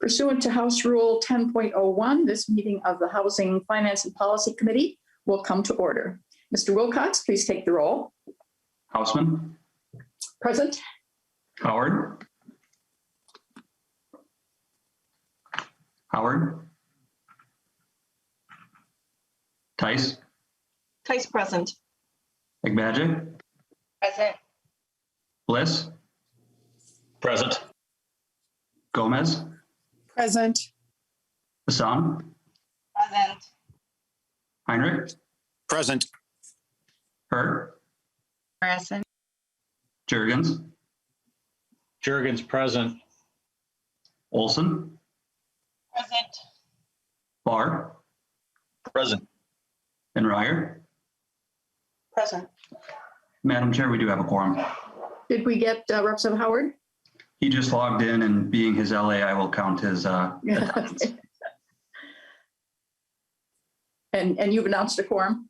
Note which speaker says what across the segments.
Speaker 1: Pursuant to House Rule 10.01, this meeting of the Housing, Finance, and Policy Committee will come to order. Mr. Wilcox, please take the roll.
Speaker 2: Hausman.
Speaker 1: Present.
Speaker 2: Howard. Howard. Tice.
Speaker 3: Tice present.
Speaker 2: Agbaje.
Speaker 3: Present.
Speaker 2: Bliss.
Speaker 4: Present.
Speaker 2: Gomez.
Speaker 5: Present.
Speaker 2: Hassan.
Speaker 3: Present.
Speaker 2: Heinrich.
Speaker 4: Present.
Speaker 2: Hurt.
Speaker 3: Present.
Speaker 2: Jurgens.
Speaker 4: Jurgens present.
Speaker 2: Olson.
Speaker 3: Present.
Speaker 2: Barr.
Speaker 4: Present.
Speaker 2: And Ryer.
Speaker 3: Present.
Speaker 2: Madam Chair, we do have a quorum.
Speaker 1: Did we get Representative Howard?
Speaker 2: He just logged in, and being his LA, I will count his attendance.
Speaker 1: And you've announced a quorum?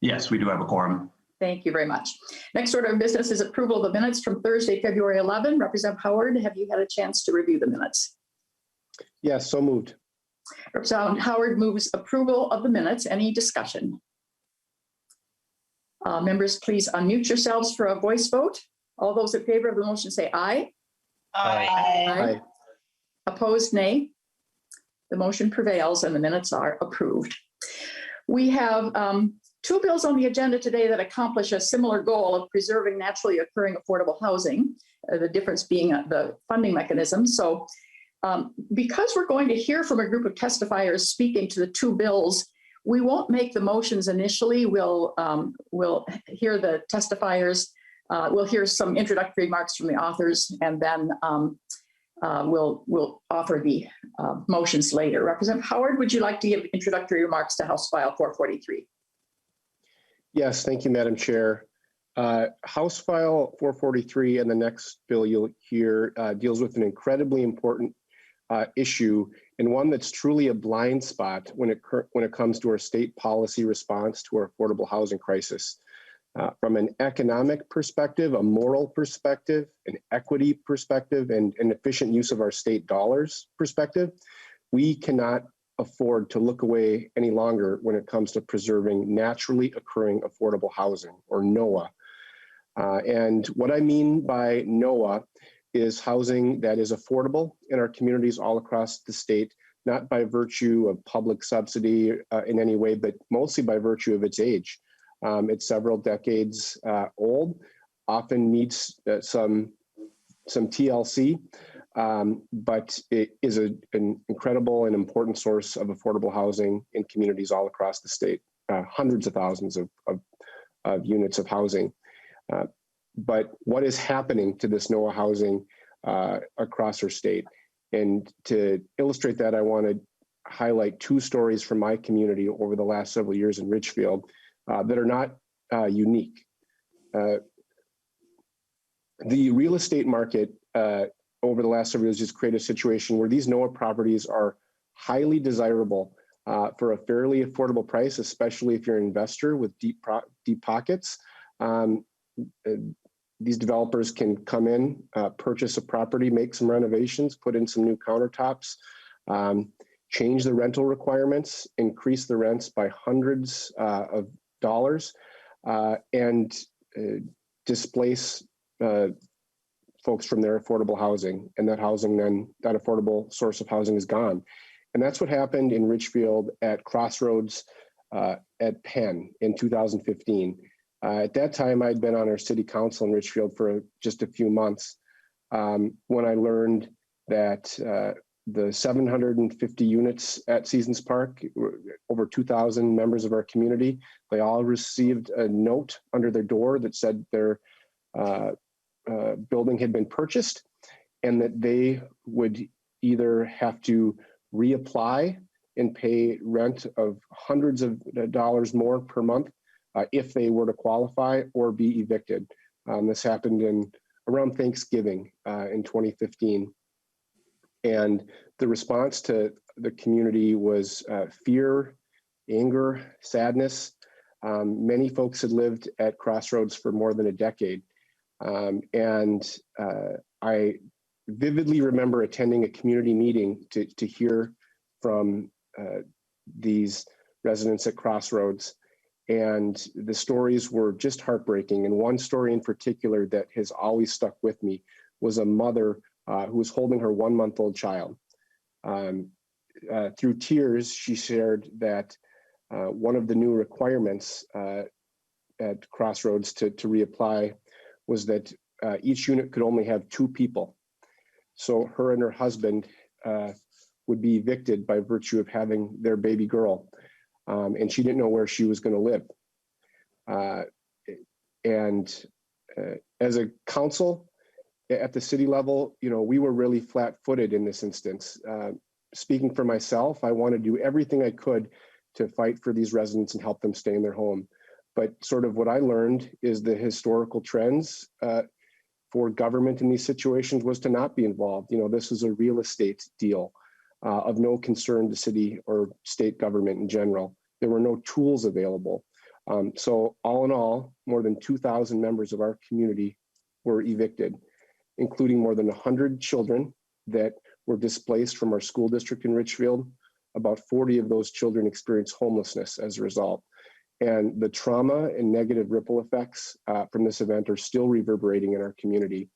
Speaker 2: Yes, we do have a quorum.
Speaker 1: Thank you very much. Next order of business is approval of the minutes from Thursday, February 11. Representative Howard, have you had a chance to review the minutes?
Speaker 6: Yes, so moved.
Speaker 1: Representative Howard moves approval of the minutes. Any discussion? Members, please unmute yourselves for a voice vote. All those in favor of the motion say aye.
Speaker 3: Aye.
Speaker 6: Aye.
Speaker 1: Opposed, nay. The motion prevails and the minutes are approved. We have two bills on the agenda today that accomplish a similar goal of preserving naturally occurring affordable housing, the difference being the funding mechanism. So because we're going to hear from a group of testifiers speaking to the two bills, we won't make the motions initially. We'll hear the testifiers. We'll hear some introductory remarks from the authors, and then we'll offer the motions later. Representative Howard, would you like to give introductory remarks to House File 443?
Speaker 6: Yes, thank you, Madam Chair. House File 443 and the next bill you'll hear deals with an incredibly important issue, and one that's truly a blind spot when it comes to our state policy response to our affordable housing crisis. From an economic perspective, a moral perspective, an equity perspective, and an efficient use of our state dollars perspective, we cannot afford to look away any longer when it comes to preserving naturally occurring affordable housing, or NOAH. And what I mean by NOAH is housing that is affordable in our communities all across the state, not by virtue of public subsidy in any way, but mostly by virtue of its age. It's several decades old, often needs some TLC, but it is an incredible and important source of affordable housing in communities all across the state, hundreds of thousands of units of housing. But what is happening to this NOAH housing across our state? And to illustrate that, I want to highlight two stories from my community over the last several years in Richfield that are not unique. The real estate market over the last several years has created a situation where these NOAH properties are highly desirable for a fairly affordable price, especially if you're an investor with deep pockets. These developers can come in, purchase a property, make some renovations, put in some new countertops, change the rental requirements, increase the rents by hundreds of dollars, and displace folks from their affordable housing. And that housing then, that affordable source of housing is gone. And that's what happened in Richfield at Crossroads at Penn in 2015. At that time, I'd been on our city council in Richfield for just a few months when I learned that the 750 units at Seasons Park, over 2,000 members of our community, they all received a note under their door that said their building had been purchased and that they would either have to reapply and pay rent of hundreds of dollars more per month if they were to qualify, or be evicted. This happened around Thanksgiving in 2015. And the response to the community was fear, anger, sadness. Many folks had lived at Crossroads for more than a decade. And I vividly remember attending a community meeting to hear from these residents at Crossroads. And the stories were just heartbreaking. And one story in particular that has always stuck with me was a mother who was holding her 1-month-old child. Through tears, she shared that one of the new requirements at Crossroads to reapply was that each unit could only have 2 people. So her and her husband would be evicted by virtue of having their baby girl. And she didn't know where she was going to live. As a council at the city level, we were really flat-footed in this instance. Speaking for myself, I want to do everything I could to fight for these residents and help them stay in their home. But sort of what I learned is the historical trends for government in these situations was to not be involved. This is a real estate deal of no concern to city or state government in general. There were no tools available. So all in all, more than 2,000 members of our community were evicted, including more than 100 children that were displaced from our school district in Richfield. About 40 of those children experienced homelessness as a result. And the trauma and negative ripple effects from this event are still reverberating in our community.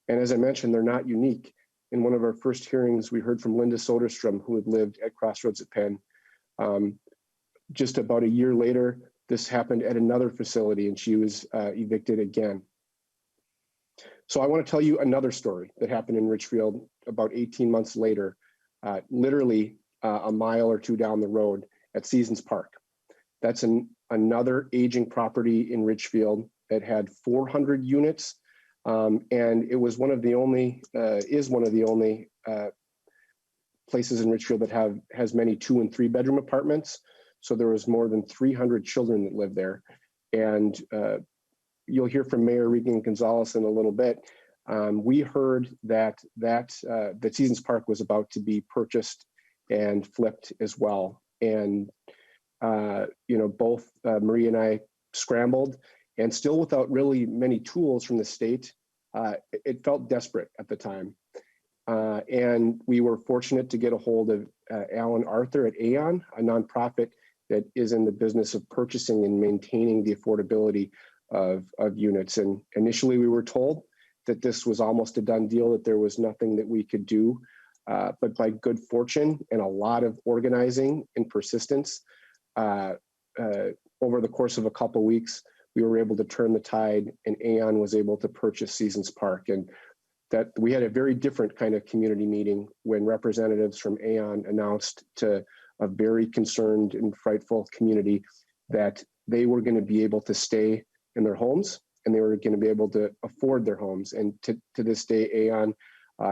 Speaker 6: And as I mentioned, they're not unique. In one of our first hearings, we heard from Linda Soderstrom, who had lived at Crossroads at Penn. Just about a year later, this happened at another facility and she was evicted again. So I want to tell you another story that happened in Richfield about 18 months later, literally a mile or 2 down the road at Seasons Park. That's another aging property in Richfield that had 400 units. And it was one of the only, places in Richfield that has many 2- and 3-bedroom apartments. So there was more than 300 children that lived there. And you'll hear from Mayor Regan Gonzalez in a little bit. We heard that Seasons Park was about to be purchased and flipped as well. And both Marie and I scrambled, and still without really many tools from the state. It felt desperate at the time. And we were fortunate to get a hold of Alan Arthur at Aon, a nonprofit that is in the business of purchasing and maintaining the affordability of units. And initially we were told that this was almost a done deal, that there was nothing that we could do. But by good fortune and a lot of organizing and persistence, over the course of a couple of weeks, we were able to turn the tide, and Aon was able to purchase Seasons Park. And that we had a very different kind of community meeting when representatives from Aon announced to a very concerned and frightful community that they were going to be able to stay in their homes and they were going to be able to afford their homes. And to this day, Aon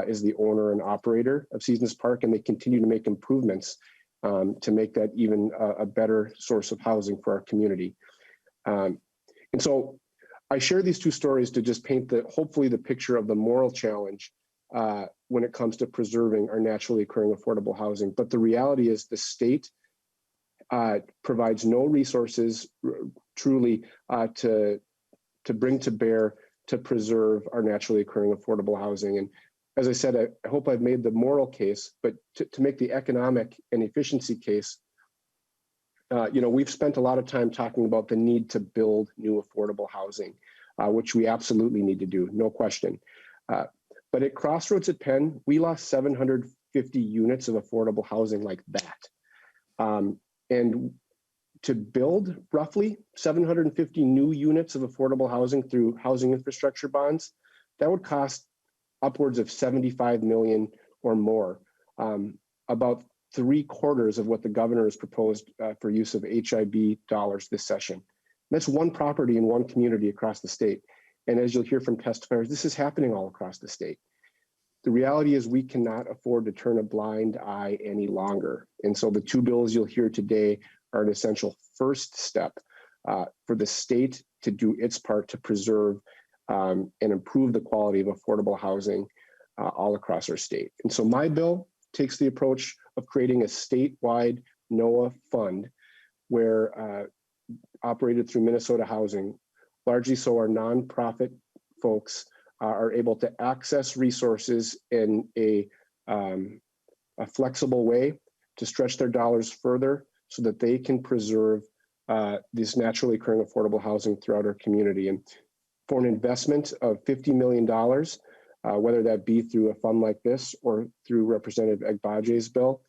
Speaker 6: is the owner and operator of Seasons Park, and they continue to make improvements to make that even a better source of housing for our community. And so I share these two stories to just paint hopefully the picture of the moral challenge when it comes to preserving our naturally occurring affordable housing. But the reality is the state provides no resources truly to bring to bear to preserve our naturally occurring affordable housing. And as I said, I hope I've made the moral case, but to make the economic and efficiency case, we've spent a lot of time talking about the need to build new affordable housing, which we absolutely need to do, no question. But at Crossroads at Penn, we lost 750 units of affordable housing like that. And to build roughly 750 new units of affordable housing through housing infrastructure bonds, that would cost upwards of $75 million or more, about 3/4 of what the governor has proposed for use of HIB dollars this session. That's one property in one community across the state. And as you'll hear from testifiers, this is happening all across the state. The reality is we cannot afford to turn a blind eye any longer. And so the two bills you'll hear today are an essential first step for the state to do its part to preserve and improve the quality of affordable housing all across our state. And so my bill takes the approach of creating a statewide NOAA fund where operated through Minnesota Housing, largely so our nonprofit folks are able to access resources in a flexible way to stretch their dollars further so that they can preserve this naturally occurring affordable housing throughout our community. And for an investment of $50 million, whether that be through a fund like this or through Representative Agbaje's bill,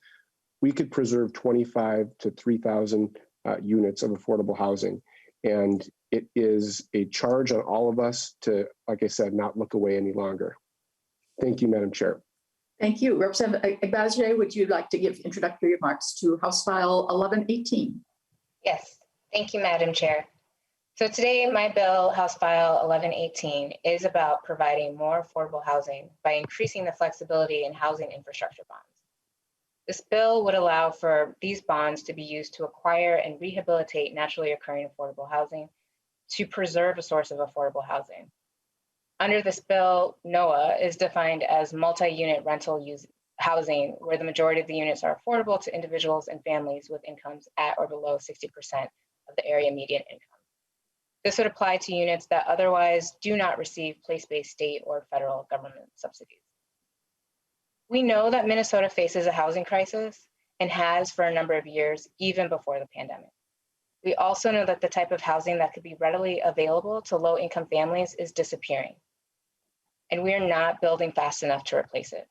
Speaker 6: we could preserve 25 to 3,000 units of affordable housing. And it is a charge on all of us to, like I said, not look away any longer. Thank you, Madam Chair.
Speaker 1: Thank you. Representative Agbaje, would you like to give introductory remarks to House File 1118?
Speaker 5: Yes, thank you, Madam Chair. So today, my bill, House File 1118, is about providing more affordable housing by increasing the flexibility in housing infrastructure bonds. This bill would allow for these bonds to be used to acquire and rehabilitate naturally occurring affordable housing to preserve a source of affordable housing. Under this bill, NOAA is defined as multi-unit rental housing, where the majority of the units are affordable to individuals and families with incomes at or below 60% of the area median income. This would apply to units that otherwise do not receive place-based state or federal government subsidies. We know that Minnesota faces a housing crisis and has for a number of years, even before the pandemic. We also know that the type of housing that could be readily available to low-income families is disappearing, and we are not building fast enough to replace it.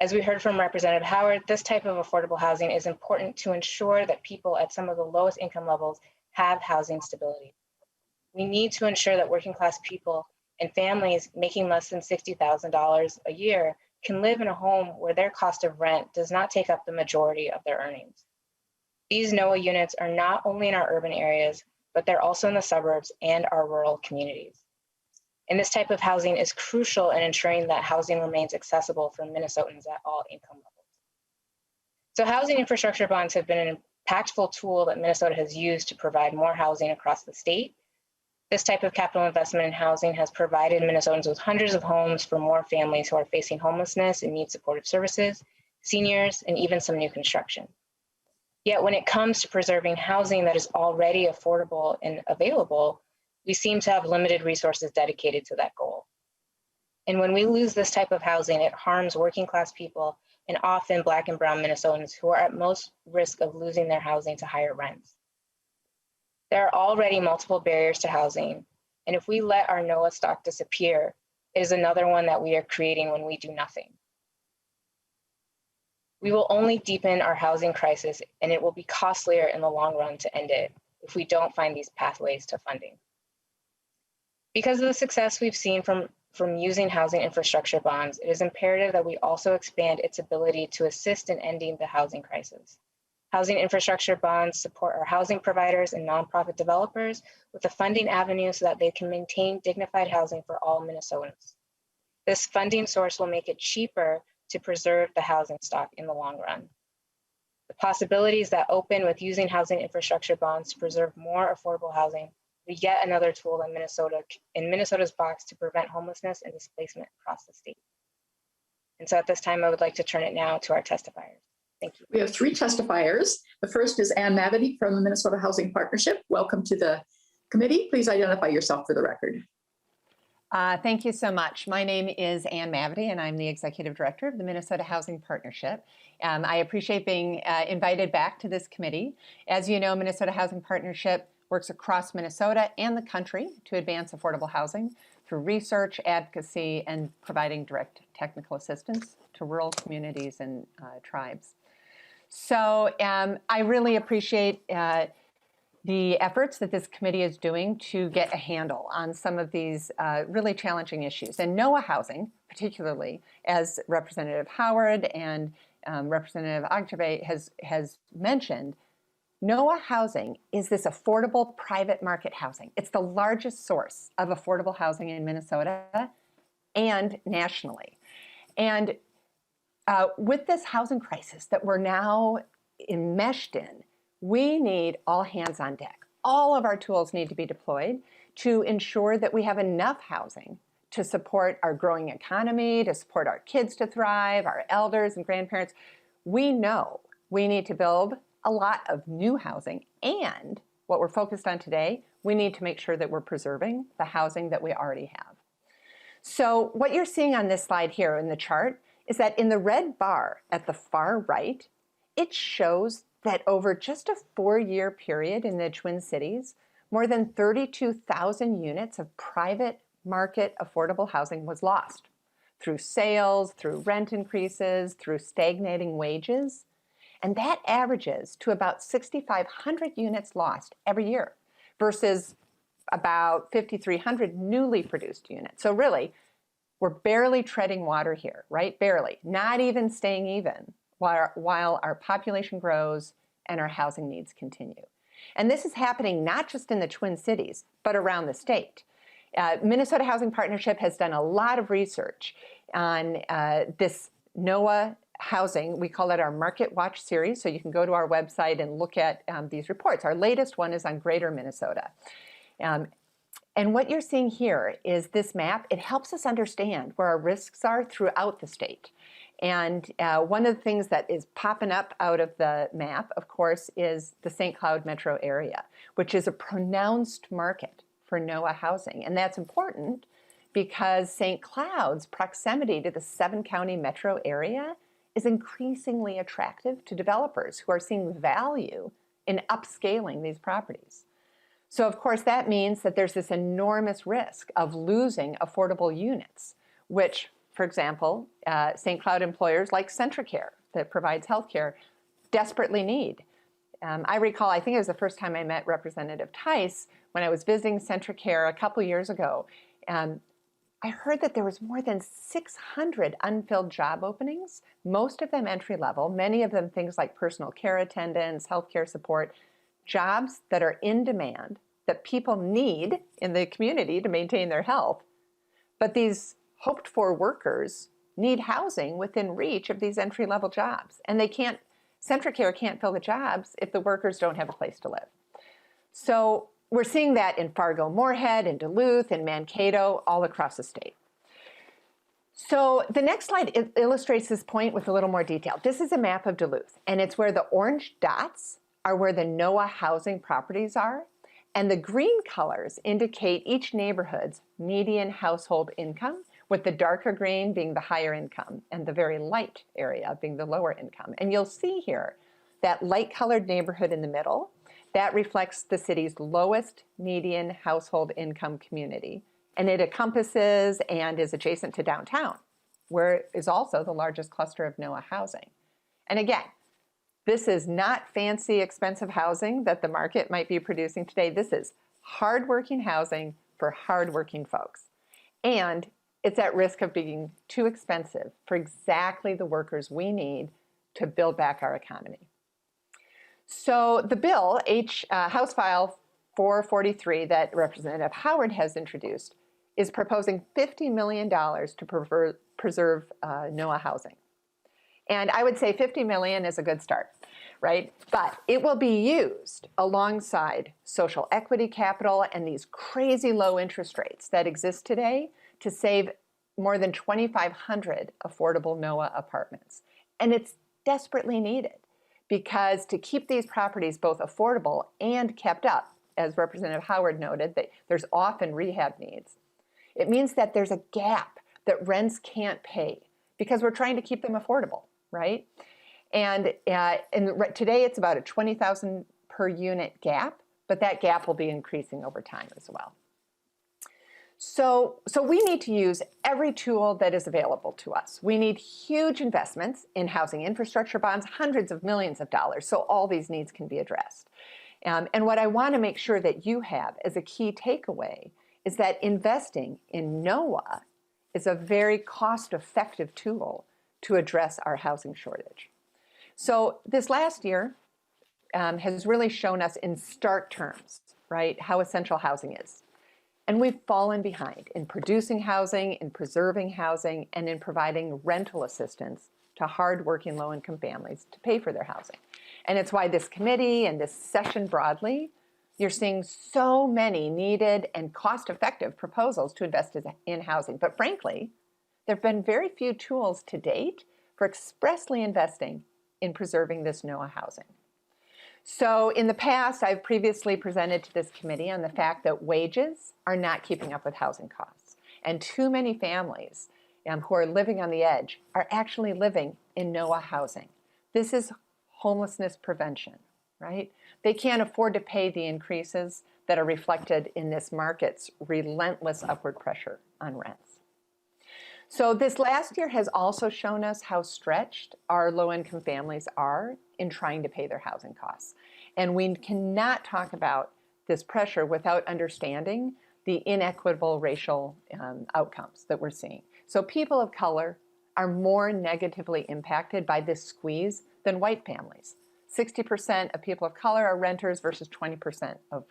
Speaker 5: As we heard from Representative Howard, this type of affordable housing is important to ensure that people at some of the lowest income levels have housing stability. We need to ensure that working class people and families making less than $60,000 a year can live in a home where their cost of rent does not take up the majority of their earnings. These NOAA units are not only in our urban areas, but they're also in the suburbs and our rural communities. And this type of housing is crucial in ensuring that housing remains accessible for Minnesotans at all income levels. So housing infrastructure bonds have been an impactful tool that Minnesota has used to provide more housing across the state. This type of capital investment in housing has provided Minnesotans with hundreds of homes for more families who are facing homelessness and need supportive services, seniors, and even some new construction. Yet when it comes to preserving housing that is already affordable and available, we seem to have limited resources dedicated to that goal. And when we lose this type of housing, it harms working class people and often Black and Brown Minnesotans who are at most risk of losing their housing to higher rents. There are already multiple barriers to housing, and if we let our NOAA stock disappear, it is another one that we are creating when we do nothing. We will only deepen our housing crisis, and it will be costlier in the long run to end it if we don't find these pathways to funding. Because of the success we've seen from using housing infrastructure bonds, it is imperative that we also expand its ability to assist in ending the housing crisis. Housing infrastructure bonds support our housing providers and nonprofit developers with a funding avenue so that they can maintain dignified housing for all Minnesotans. This funding source will make it cheaper to preserve the housing stock in the long run. The possibilities that open with using housing infrastructure bonds to preserve more affordable housing will be yet another tool in Minnesota's box to prevent homelessness and displacement across the state. And so at this time, I would like to turn it now to our testifiers. Thank you.
Speaker 1: We have three testifiers. The first is Ann Mavity from the Minnesota Housing Partnership. Welcome to the committee. Please identify yourself for the record.
Speaker 7: Thank you so much. My name is Ann Mavity, and I'm the Executive Director of the Minnesota Housing Partnership. I appreciate being invited back to this committee. As you know, Minnesota Housing Partnership works across Minnesota and the country to advance affordable housing through research, advocacy, and providing direct technical assistance to rural communities and tribes. So I really appreciate the efforts that this committee is doing to get a handle on some of these really challenging issues. And NOAA housing, particularly, as Representative Howard and Representative Agbaje has mentioned, NOAA housing is this affordable private market housing. It's the largest source of affordable housing in Minnesota and nationally. And with this housing crisis that we're now enmeshed in, we need all hands on deck. All of our tools need to be deployed to ensure that we have enough housing to support our growing economy, to support our kids to thrive, our elders and grandparents. We know we need to build a lot of new housing, and what we're focused on today, we need to make sure that we're preserving the housing that we already have. So what you're seeing on this slide here in the chart is that in the red bar at the far right, it shows that over just a 4-year period in the Twin Cities, more than 32,000 units of private market affordable housing was lost through sales, through rent increases, through stagnating wages. And that averages to about 6,500 units lost every year versus about 5,300 newly produced units. So really, we're barely treading water here, right? Barely, not even staying even while our population grows and our housing needs continue. And this is happening not just in the Twin Cities, but around the state. Minnesota Housing Partnership has done a lot of research on this NOAA housing. We call it our Market Watch series, so you can go to our website and look at these reports. Our latest one is on Greater Minnesota. And what you're seeing here is this map. It helps us understand where our risks are throughout the state. And one of the things that is popping up out of the map, of course, is the St. Cloud metro area, which is a pronounced market for NOAA housing. And that's important because St. Cloud's proximity to the 7-county metro area is increasingly attractive to developers who are seeing value in upscaling these properties. So of course that means that there's this enormous risk of losing affordable units, which, for example, St. Cloud employers like Centricare that provides healthcare desperately need. I recall, I think it was the first time I met Representative Tice when I was visiting Centricare a couple years ago. I heard that there was more than 600 unfilled job openings, most of them entry level, many of them things like personal care attendants, healthcare support, jobs that are in demand, that people need in the community to maintain their health. But these hoped for workers need housing within reach of these entry level jobs. And Centricare can't fill the jobs if the workers don't have a place to live. So we're seeing that in Fargo-Moorhead, in Duluth, in Mankato, all across the state. So the next slide illustrates this point with a little more detail. This is a map of Duluth, and it's where the orange dots are where the NOAA housing properties are, and the green colors indicate each neighborhood's median household income, with the darker green being the higher income and the very light area being the lower income. And you'll see here that light-colored neighborhood in the middle, that reflects the city's lowest median household income community. And it encompasses and is adjacent to downtown, where is also the largest cluster of NOAA housing. And again, this is not fancy, expensive housing that the market might be producing today. This is hardworking housing for hardworking folks. And it's at risk of being too expensive for exactly the workers we need to build back our economy. So the bill, House File 443 that Representative Howard has introduced, is proposing $50 million to preserve NOAA housing. And I would say $50 million is a good start, right? But it will be used alongside social equity capital and these crazy low interest rates that exist today to save more than 2,500 affordable NOAA apartments. And it's desperately needed because to keep these properties both affordable and kept up, as Representative Howard noted, that there's often rehab needs. It means that there's a gap that rents can't pay because we're trying to keep them affordable, right? And today it's about a $20,000 per unit gap, but that gap will be increasing over time as well. So we need to use every tool that is available to us. We need huge investments in housing infrastructure bonds, hundreds of millions of dollars, so all these needs can be addressed. And what I want to make sure that you have as a key takeaway is that investing in NOAA is a very cost-effective tool to address our housing shortage. So this last year has really shown us in stark terms, right, how essential housing is. And we've fallen behind in producing housing, in preserving housing, and in providing rental assistance to hardworking low-income families to pay for their housing. And it's why this committee and this session broadly, you're seeing so many needed and cost-effective proposals to invest in housing. But frankly, there have been very few tools to date for expressly investing in preserving this NOAA housing. So in the past, I've previously presented to this committee on the fact that wages are not keeping up with housing costs. And too many families who are living on the edge are actually living in NOAA housing. This is homelessness prevention, right? They can't afford to pay the increases that are reflected in this market's relentless upward pressure on rents. So this last year has also shown us how stretched our low-income families are in trying to pay their housing costs. And we cannot talk about this pressure without understanding the inequitable racial outcomes that we're seeing. So people of color are more negatively impacted by this squeeze than white families. 60% of people of color are renters versus 20% of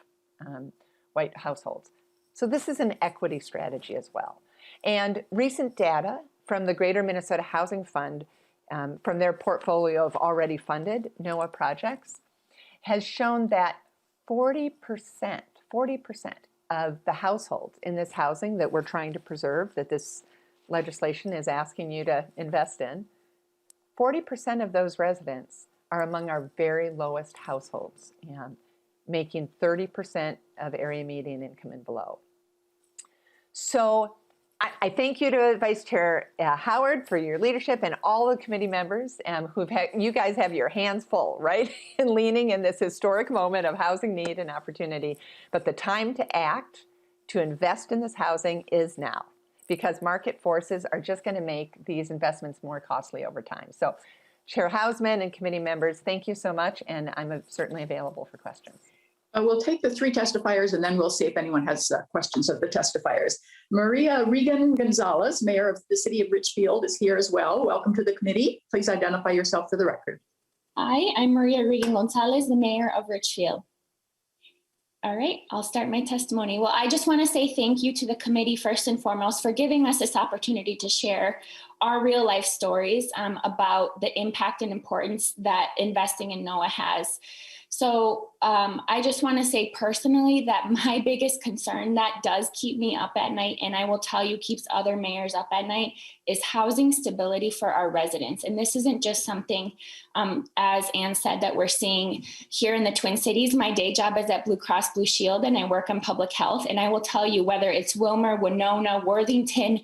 Speaker 7: white households. So this is an equity strategy as well. And recent data from the Greater Minnesota Housing Fund, from their portfolio of already funded NOAA projects, has shown that 40% of the households in this housing that we're trying to preserve, that this legislation is asking you to invest in, 40% of those residents are among our very lowest households, making 30% of area median income and below. So I thank you to Vice Chair Howard for your leadership and all the committee members you guys have your hands full, right? In leaning in this historic moment of housing need and opportunity. But the time to act, to invest in this housing is now, because market forces are just going to make these investments more costly over time. So Chair Hausman and committee members, thank you so much. And I'm certainly available for questions.
Speaker 1: We'll take the three testifiers and then we'll see if anyone has questions of the testifiers. Maria Regan Gonzalez, Mayor of the City of Richfield, is here as well. Welcome to the committee. Please identify yourself for the record.
Speaker 8: Hi, I'm Maria Regan Gonzalez, the Mayor of Richfield. All right, I'll start my testimony. Well, I just want to say thank you to the committee first and foremost for giving us this opportunity to share our real life stories about the impact and importance that investing in NOAA has. So I just want to say personally that my biggest concern that does keep me up at night, and I will tell you keeps other mayors up at night, is housing stability for our residents. And this isn't just something, as Ann said, that we're seeing here in the Twin Cities. My day job is at Blue Cross Blue Shield and I work in public health. And I will tell you, whether it's Wilmer, Winona, Worthington,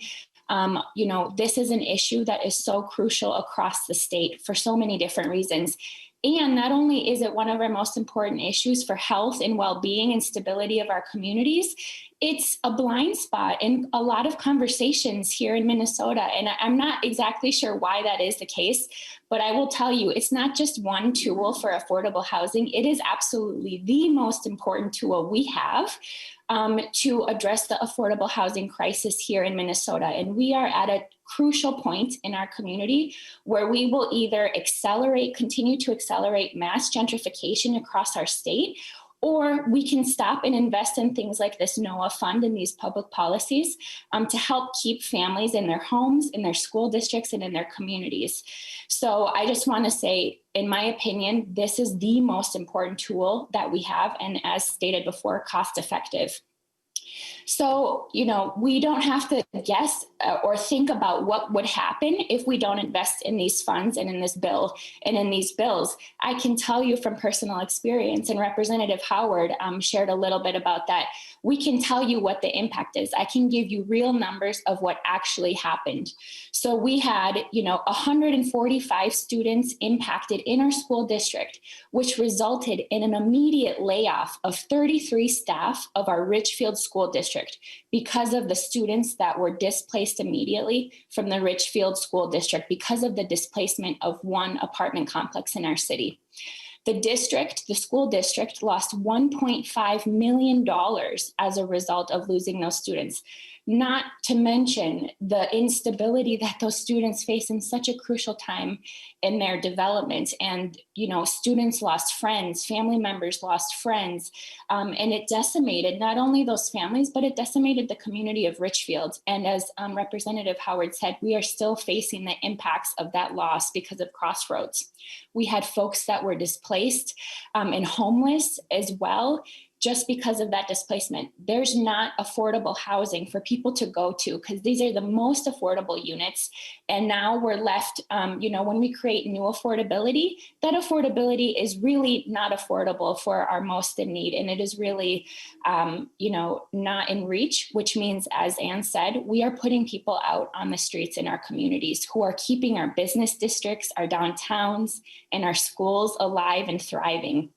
Speaker 8: this is an issue that is so crucial across the state for so many different reasons. And not only is it one of our most important issues for health and well-being and stability of our communities, it's a blind spot in a lot of conversations here in Minnesota. And I'm not exactly sure why that is the case, but I will tell you, it's not just one tool for affordable housing. It is absolutely the most important tool we have to address the affordable housing crisis here in Minnesota. And we are at a crucial point in our community where we will either continue to accelerate mass gentrification across our state, or we can stop and invest in things like this NOAA fund and these public policies to help keep families in their homes, in their school districts, and in their communities. So I just want to say, in my opinion, this is the most important tool that we have, and as stated before, cost effective. So, we don't have to guess or think about what would happen if we don't invest in these funds and in this bill and in these bills. I can tell you from personal experience, and Representative Howard shared a little bit about that. We can tell you what the impact is. I can give you real numbers of what actually happened. So we had, 145 students impacted in our school district, which resulted in an immediate layoff of 33 staff of our Richfield School District because of the students that were displaced immediately from the Richfield School District because of the displacement of one apartment complex in our city. The school district, lost $1.5 million as a result of losing those students, not to mention the instability that those students face in such a crucial time in their development. And, students lost friends, family members lost friends, and it decimated not only those families, but it decimated the community of Richfield. And as Representative Howard said, we are still facing the impacts of that loss because of Crossroads. We had folks that were displaced and homeless as well. just because of that displacement. There's not affordable housing for people to go to because these are the most affordable units. And now we're left, when we create new affordability, that affordability is really not affordable for our most in need. And it is really, not in reach, which means, as Anne said, we are putting people out on the streets in our communities who are keeping our business districts, our downtowns, and our schools alive and thriving.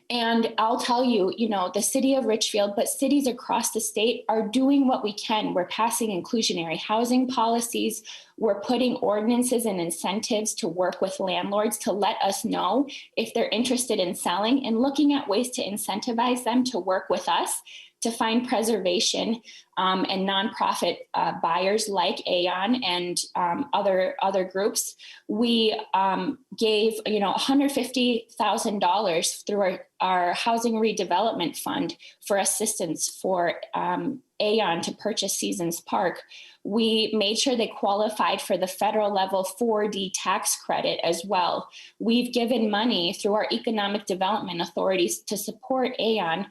Speaker 8: And I'll tell you, the city of Richfield, but cities across the state are doing what we can. We're passing inclusionary housing policies. We're putting ordinances and incentives to work with landlords to let us know if they're interested in selling and looking at ways to incentivize them to work with us to find preservation and nonprofit buyers like Aon and other groups. We gave $150,000 through our housing redevelopment fund for assistance for Aon to purchase Seasons Park. We made sure they qualified for the federal level 4D tax credit as well. We've given money through our economic development authorities to support Aon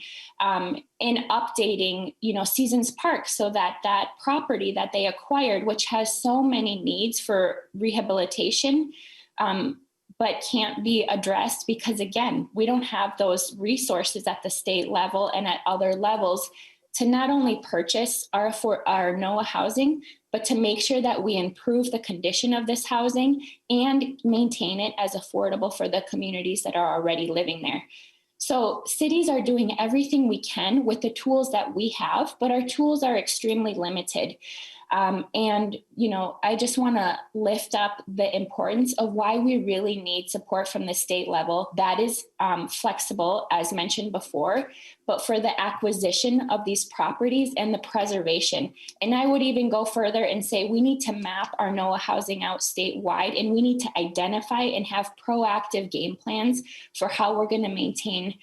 Speaker 8: in updating, Seasons Park so that that property that they acquired, which has so many needs for rehabilitation, but can't be addressed because, again, we don't have those resources at the state level and at other levels to not only purchase our NOAA housing, but to make sure that we improve the condition of this housing and maintain it as affordable for the communities that are already living there. So cities are doing everything we can with the tools that we have, but our tools are extremely limited. I just want to lift up the importance of why we really need support from the state level that is flexible, as mentioned before, but for the acquisition of these properties and the preservation. And I would even go further and say we need to map our NOAA housing out statewide, and we need to identify and have proactive game plans for how we're going to maintain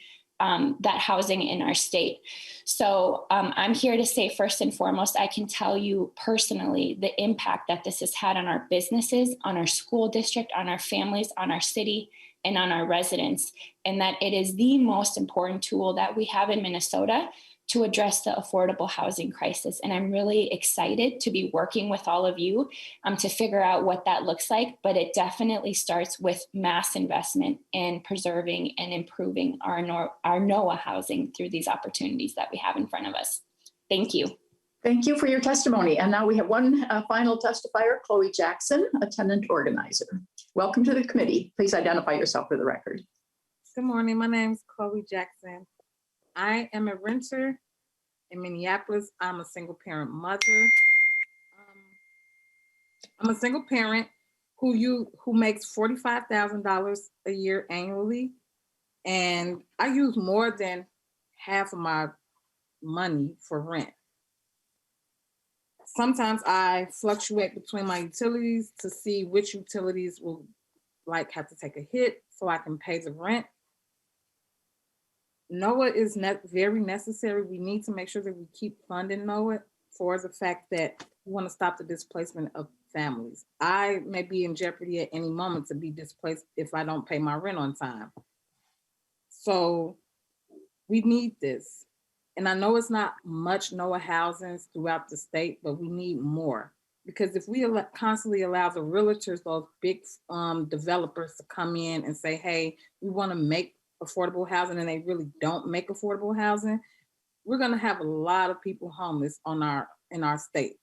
Speaker 8: that housing in our state. So I'm here to say, first and foremost, I can tell you personally the impact that this has had on our businesses, on our school district, on our families, on our city, and on our residents, and that it is the most important tool that we have in Minnesota to address the affordable housing crisis. And I'm really excited to be working with all of you to figure out what that looks like. But it definitely starts with mass investment in preserving and improving our NOAA housing through these opportunities that we have in front of us. Thank you.
Speaker 1: Thank you for your testimony. And now we have one final testifier, Chloe Jackson, a tenant organizer. Welcome to the committee. Please identify yourself for the record.
Speaker 9: Good morning. My name is Chloe Jackson. I am a renter in Minneapolis. I'm a single parent mother. I'm a single parent who makes $45,000 a year annually, and I use more than half of my money for rent. Sometimes I fluctuate between my utilities to see which utilities will have to take a hit so I can pay the rent. NOAA is very necessary. We need to make sure that we keep funding NOAA for the fact that we want to stop the displacement of families. I may be in jeopardy at any moment to be displaced if I don't pay my rent on time. So we need this. And I know it's not much NOAA housings throughout the state, but we need more. Because if we constantly allow the realtors, those big developers to come in and say, hey, we want to make affordable housing, and they really don't make affordable housing, we're going to have a lot of people homeless in our state.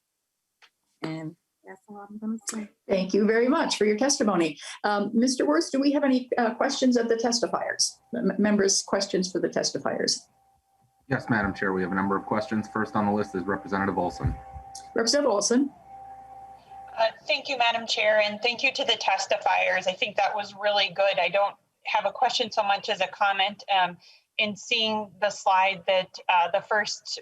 Speaker 9: And that's all I'm going to say.
Speaker 1: Thank you very much for your testimony. Mr. Wirtz, do we have any questions of the testifiers? Members, questions for the testifiers?
Speaker 10: Yes, Madam Chair, we have a number of questions. First on the list is Representative Olson.
Speaker 1: Representative Olson.
Speaker 3: Thank you, Madam Chair, and thank you to the testifiers. I think that was really good. I don't have a question so much as a comment. In seeing the slide that the first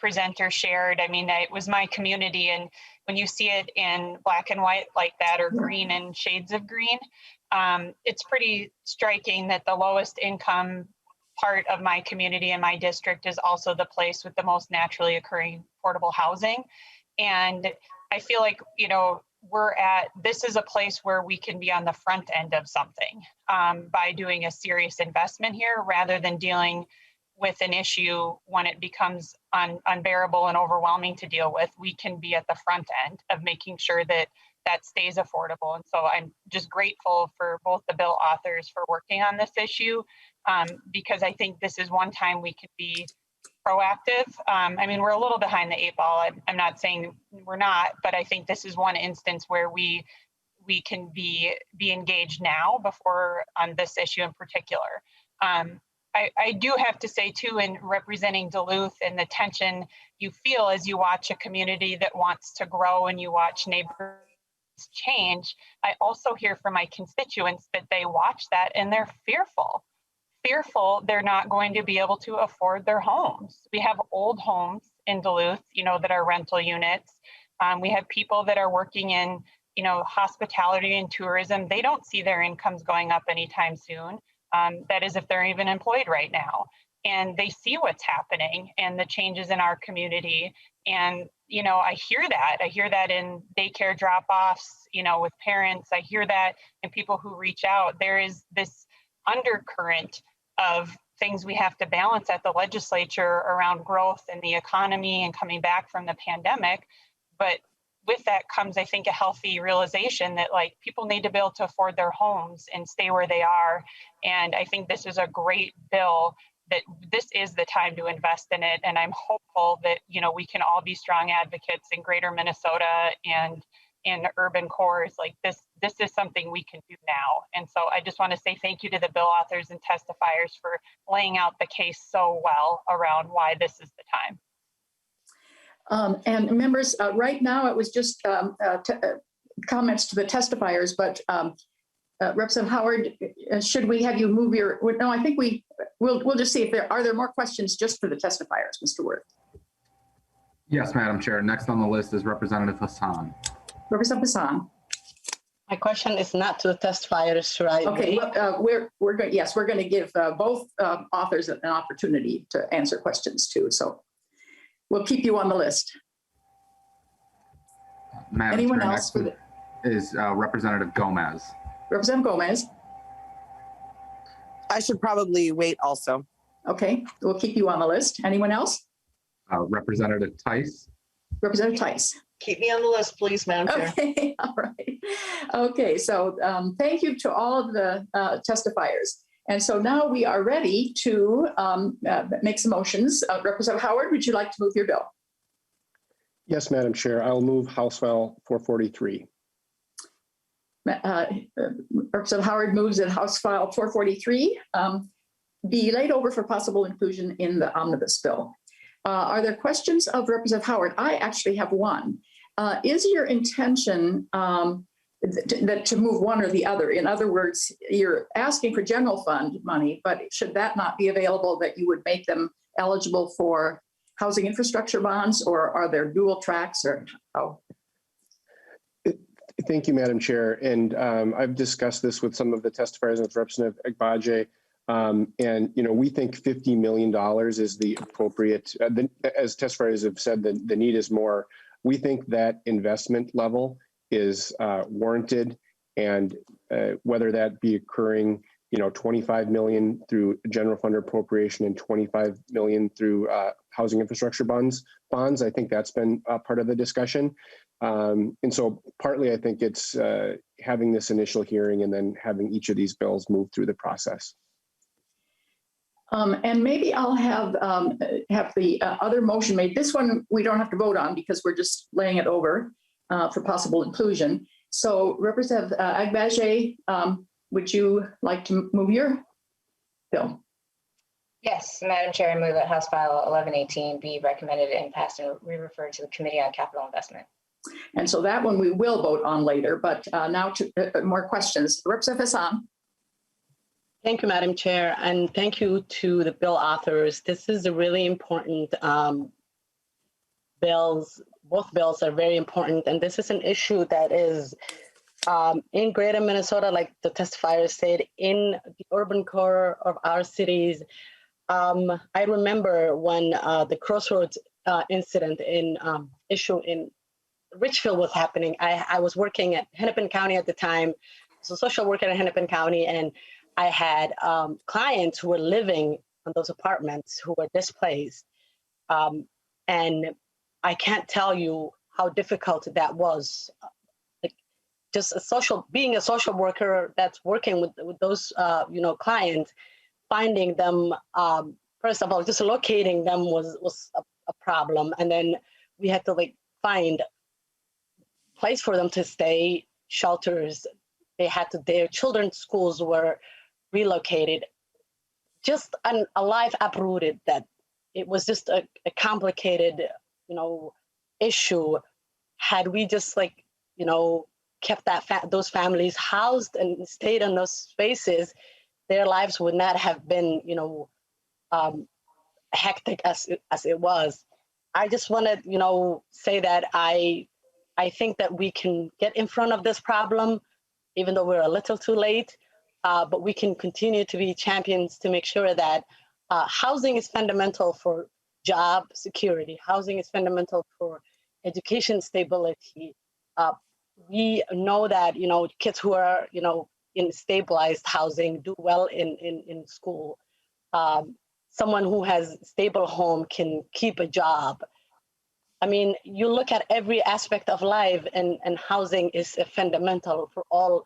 Speaker 3: presenter shared, I mean, it was my community, and when you see it in black and white like that, or green and shades of green, it's pretty striking that the lowest income part of my community and my district is also the place with the most naturally occurring affordable housing. And I feel like, this is a place where we can be on the front end of something by doing a serious investment here rather than dealing with an issue when it becomes unbearable and overwhelming to deal with, we can be at the front end of making sure that that stays affordable. And so I'm just grateful for both the bill authors for working on this issue, because I think this is one time we could be proactive. I mean, we're a little behind the 8 ball. I'm not saying we're not, but I think this is one instance where we can be engaged now before on this issue in particular. I do have to say too, in representing Duluth and the tension you feel as you watch a community that wants to grow and you watch neighborhoods change, I also hear from my constituents that they watch that and they're fearful they're not going to be able to afford their homes. We have old homes in Duluth, that are rental units. We have people that are working in, hospitality and tourism. They don't see their incomes going up anytime soon. That is if they're even employed right now. And they see what's happening and the changes in our community. And, I hear that in daycare drop-offs, with parents. I hear that in people who reach out. There is this undercurrent of things we have to balance at the legislature around growth and the economy and coming back from the pandemic. But with that comes, I think, a healthy realization that people need to be able to afford their homes and stay where they are. And I think this is a great bill, that this is the time to invest in it. And I'm hopeful that, we can all be strong advocates in greater Minnesota and in urban cores. This is something we can do now. And so I just want to say thank you to the bill authors and testifiers for laying out the case so well around why this is the time.
Speaker 1: And members, right now it was just comments to the testifiers, but Representative Howard, should we have you move your? No, I think we'll just see if there are more questions just for the testifiers, Mr. Worth.
Speaker 10: Yes, Madam Chair. Next on the list is Representative Hassan.
Speaker 1: Representative Hassan.
Speaker 11: My question is not to the testifiers, right?
Speaker 1: Okay, we're going. Yes, we're going to give both authors an opportunity to answer questions too. So we'll keep you on the list.
Speaker 10: Madam
Speaker 1: Anyone
Speaker 10: Chair,
Speaker 1: else?
Speaker 10: Is Representative Gomez.
Speaker 1: Representative Gomez.
Speaker 12: I should probably wait also.
Speaker 1: Okay, we'll keep you on the list. Anyone else?
Speaker 10: Representative Tice.
Speaker 1: Representative Tice.
Speaker 12: Keep me on the list, please, Madam Chair.
Speaker 1: Okay, all right. Okay, so thank you to all of the testifiers. And so now we are ready to make some motions. Representative Howard, would you like to move your bill?
Speaker 6: Yes, Madam Chair. I'll move House File 443.
Speaker 1: Representative Howard moves that House File 443 be laid over for possible inclusion in the omnibus bill. Are there questions of Representative Howard? I actually have one. Is your intention to move one or the other? In other words, you're asking for general fund money, but should that not be available, that you would make them eligible for housing infrastructure bonds, or are there dual tracks, or how?
Speaker 6: Thank you, Madam Chair. And I've discussed this with some of the testifiers with Representative Agbaje. And, we think $50 million is the appropriate, as testifiers have said, the need is more. We think that investment level is warranted, and whether that be occurring, 25 million through general fund appropriation and 25 million through housing infrastructure bonds, I think that's been part of the discussion. And so partly I think it's having this initial hearing and then having each of these bills move through the process.
Speaker 1: And maybe I'll have the other motion made. This one we don't have to vote on because we're just laying it over for possible inclusion. So Representative Agbaje, would you like to move your bill?
Speaker 5: Yes, Madam Chair, I move that House File 1118 be recommended and passed and re-referred to the Committee on Capital Investment.
Speaker 1: And so that one we will vote on later, but now to more questions. Representative Hassan.
Speaker 11: Thank you, Madam Chair, and thank you to the bill authors. This is a really important bills. Both bills are very important, and this is an issue that is in greater Minnesota, like the testifiers said, in the urban core of our cities. I remember when the Crossroads incident issue in Richfield was happening. I was working at Hennepin County at the time, so social worker at Hennepin County, and I had clients who were living on those apartments who were displaced. And I can't tell you how difficult that was. Like just being a social worker that's working with those, clients, finding them, first of all, just locating them was a problem. And then we had to find place for them to stay, shelters. Their children's schools were relocated. Just a life uprooted. That it was just a complicated, issue. Had we just kept those families housed and stayed in those spaces, their lives would not have been, hectic as it was. I just want to, say that I think that we can get in front of this problem, even though we're a little too late, but we can continue to be champions to make sure that housing is fundamental for job security. Housing is fundamental for education stability. We know that, kids who are, in stabilized housing do well in school. Someone who has stable home can keep a job. I mean, you look at every aspect of life, and housing is fundamental for all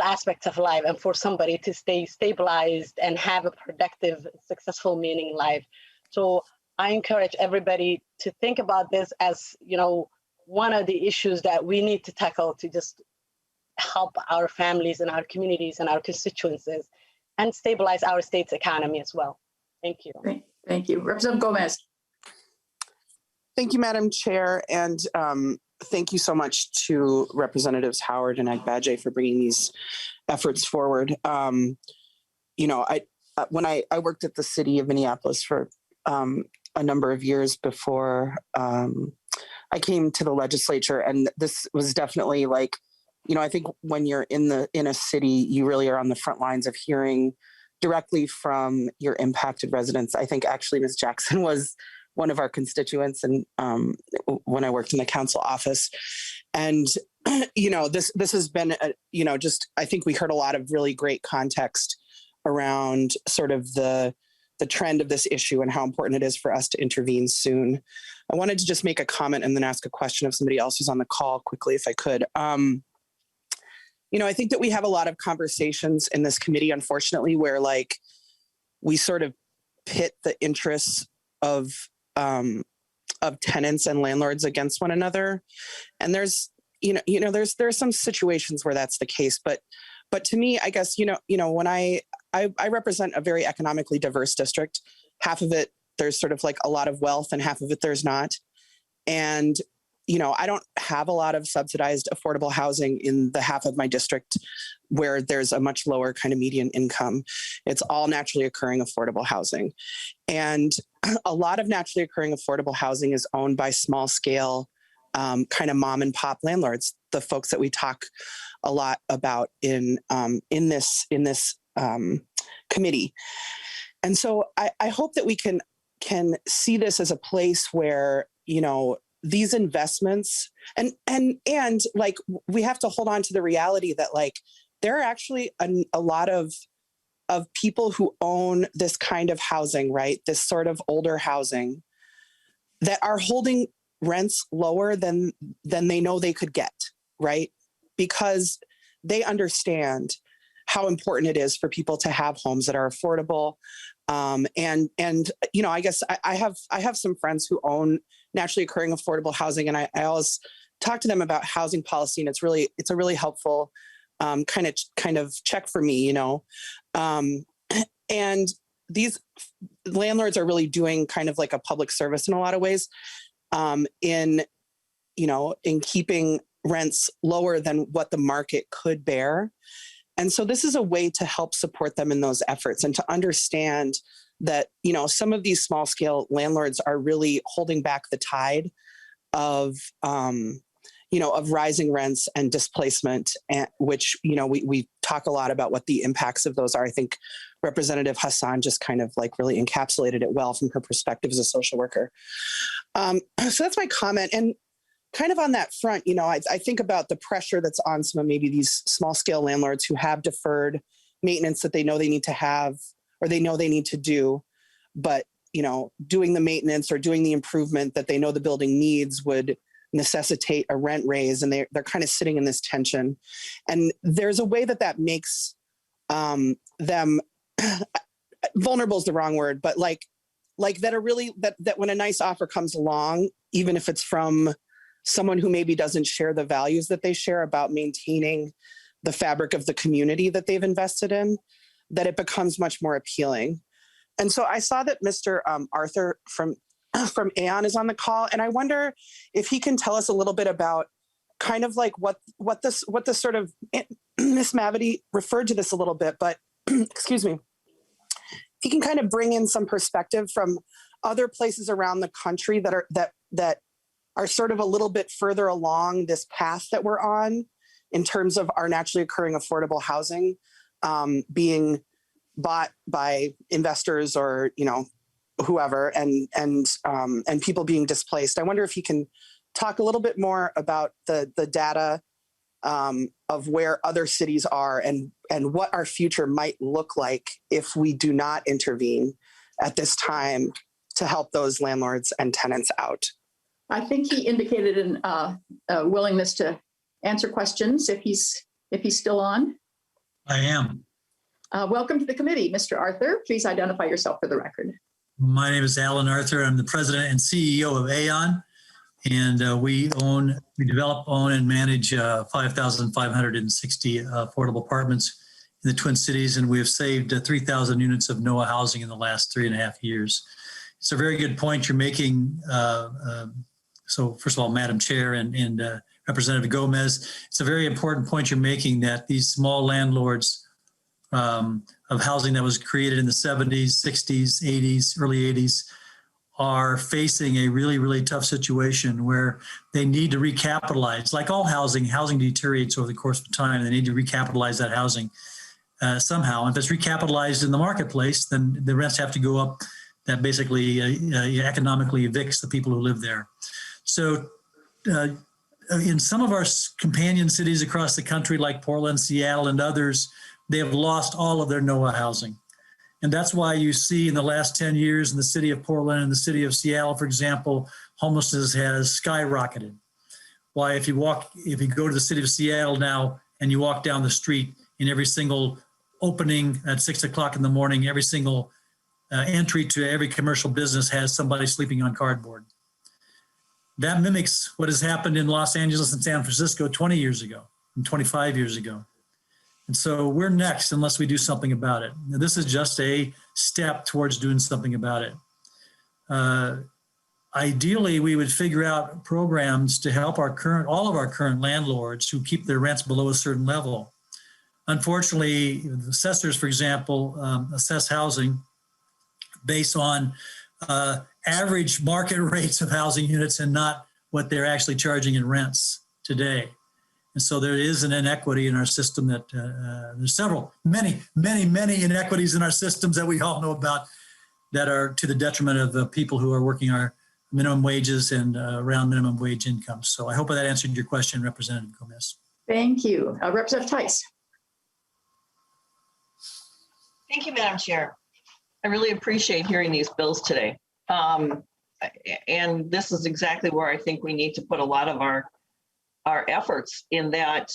Speaker 11: aspects of life, and for somebody to stay stabilized and have a productive, successful, meaning life. So I encourage everybody to think about this as, one of the issues that we need to tackle to just help our families and our communities and our constituencies and stabilize our state's economy as well. Thank you.
Speaker 1: Thank you. Representative Gomez.
Speaker 12: Thank you, Madam Chair. And thank you so much to Representatives Howard and Agbaje for bringing these efforts forward. When I worked at the city of Minneapolis for a number of years before I came to the legislature, and this was definitely I think when you're in a city, you really are on the front lines of hearing directly from your impacted residents. I think actually Ms. Jackson was one of our constituents, and when I worked in the council office, and this has been I think we heard a lot of really great context around sort of the trend of this issue and how important it is for us to intervene soon. I wanted to just make a comment and then ask a question of somebody else who's on the call quickly, if I could. I think that we have a lot of conversations in this committee, unfortunately, where we sort of pit the interests of tenants and landlords against one another. And there's some situations where that's the case, but to me, I guess, when I represent a very economically diverse district, half of it, there's sort of a lot of wealth and half of it there's not. And, I don't have a lot of subsidized affordable housing in the half of my district where there's a much lower kind of median income. It's all naturally occurring affordable housing. And a lot of naturally occurring affordable housing is owned by small scale kind of mom and pop landlords, the folks that we talk a lot about in this committee. And so I hope that we can see this as a place where, these investments and we have to hold on to the reality that there are actually a lot of people who own this kind of housing, right? This sort of older housing that are holding rents lower than they know they could get, right? Because they understand how important it is for people to have homes that are affordable. I guess I have some friends who own naturally occurring affordable housing, and I always talk to them about housing policy, and it's a really helpful kind of check for me, and these landlords are really doing kind of like a public service in a lot of ways, in keeping rents lower than what the market could bear. And so this is a way to help support them in those efforts and to understand that, some of these small scale landlords are really holding back the tide of rising rents and displacement, which, we talk a lot about what the impacts of those are. I think Representative Hassan just kind of really encapsulated it well from her perspective as a social worker. So that's my comment. And kind of on that front, I think about the pressure that's on some of maybe these small scale landlords who have deferred maintenance that they know they need to have, or they know they need to do. but doing the maintenance or doing the improvement that they know the building needs would necessitate a rent raise, and they're kind of sitting in this tension. And there's a way that makes them vulnerable is the wrong word, but like that are really that when a nice offer comes along, even if it's from someone who maybe doesn't share the values that they share about maintaining the fabric of the community that they've invested in, that it becomes much more appealing. And so I saw that Mr. Arthur from Aon is on the call, and I wonder if he can tell us a little bit about kind of like what this sort of, Miss Mavity referred to this a little bit, but excuse me, he can kind of bring in some perspective from other places around the country that are sort of a little bit further along this path that we're on in terms of our naturally occurring affordable housing being bought by investors or whoever, and people being displaced. I wonder if he can talk a little bit more about the data of where other cities are and what our future might look like if we do not intervene at this time to help those landlords and tenants out.
Speaker 1: I think he indicated a willingness to answer questions if he's still on.
Speaker 13: I am.
Speaker 1: Welcome to the committee, Mr. Arthur. Please identify yourself for the record.
Speaker 13: My name is Alan Arthur. I'm the president and CEO of Aon, and we develop, own, and manage 5,560 affordable apartments in the Twin Cities, and we have saved 3,000 units of NOAA housing in the last 3.5 years. It's a very good point you're making. So first of all, Madam Chair and Representative Gomez, it's a very important point you're making that these small landlords of housing that was created in the 70s, 60s, 80s, early 80s are facing a really, really tough situation where they need to recapitalize. Like all housing deteriorates over the course of time. They need to recapitalize that housing somehow. And if it's recapitalized in the marketplace, then the rents have to go up. That basically economically evicts the people who live there. So in some of our companion cities across the country, like Portland, Seattle, and others, they have lost all of their NOAA housing. And that's why you see in the last 10 years in the city of Portland and the city of Seattle, for example, homelessness has skyrocketed. Why, if you go to the city of Seattle now and you walk down the street, in every single opening at 6 o'clock in the morning, every single entry to every commercial business has somebody sleeping on cardboard. That mimics what has happened in Los Angeles and San Francisco 20 years ago and 25 years ago. And so we're next unless we do something about it. Now, this is just a step towards doing something about it. Ideally, we would figure out programs to help all of our current landlords who keep their rents below a certain level. Unfortunately, the assessors, for example, assess housing based on average market rates of housing units and not what they're actually charging in rents today. And so there is an inequity in our system that there's many inequities in our systems that we all know about that are to the detriment of the people who are working our minimum wages and around minimum wage income. So I hope that answered your question, Representative Gomez.
Speaker 1: Thank you. Representative Tice.
Speaker 14: Thank you, Madam Chair. I really appreciate hearing these bills today. And this is exactly where I think we need to put a lot of our efforts in that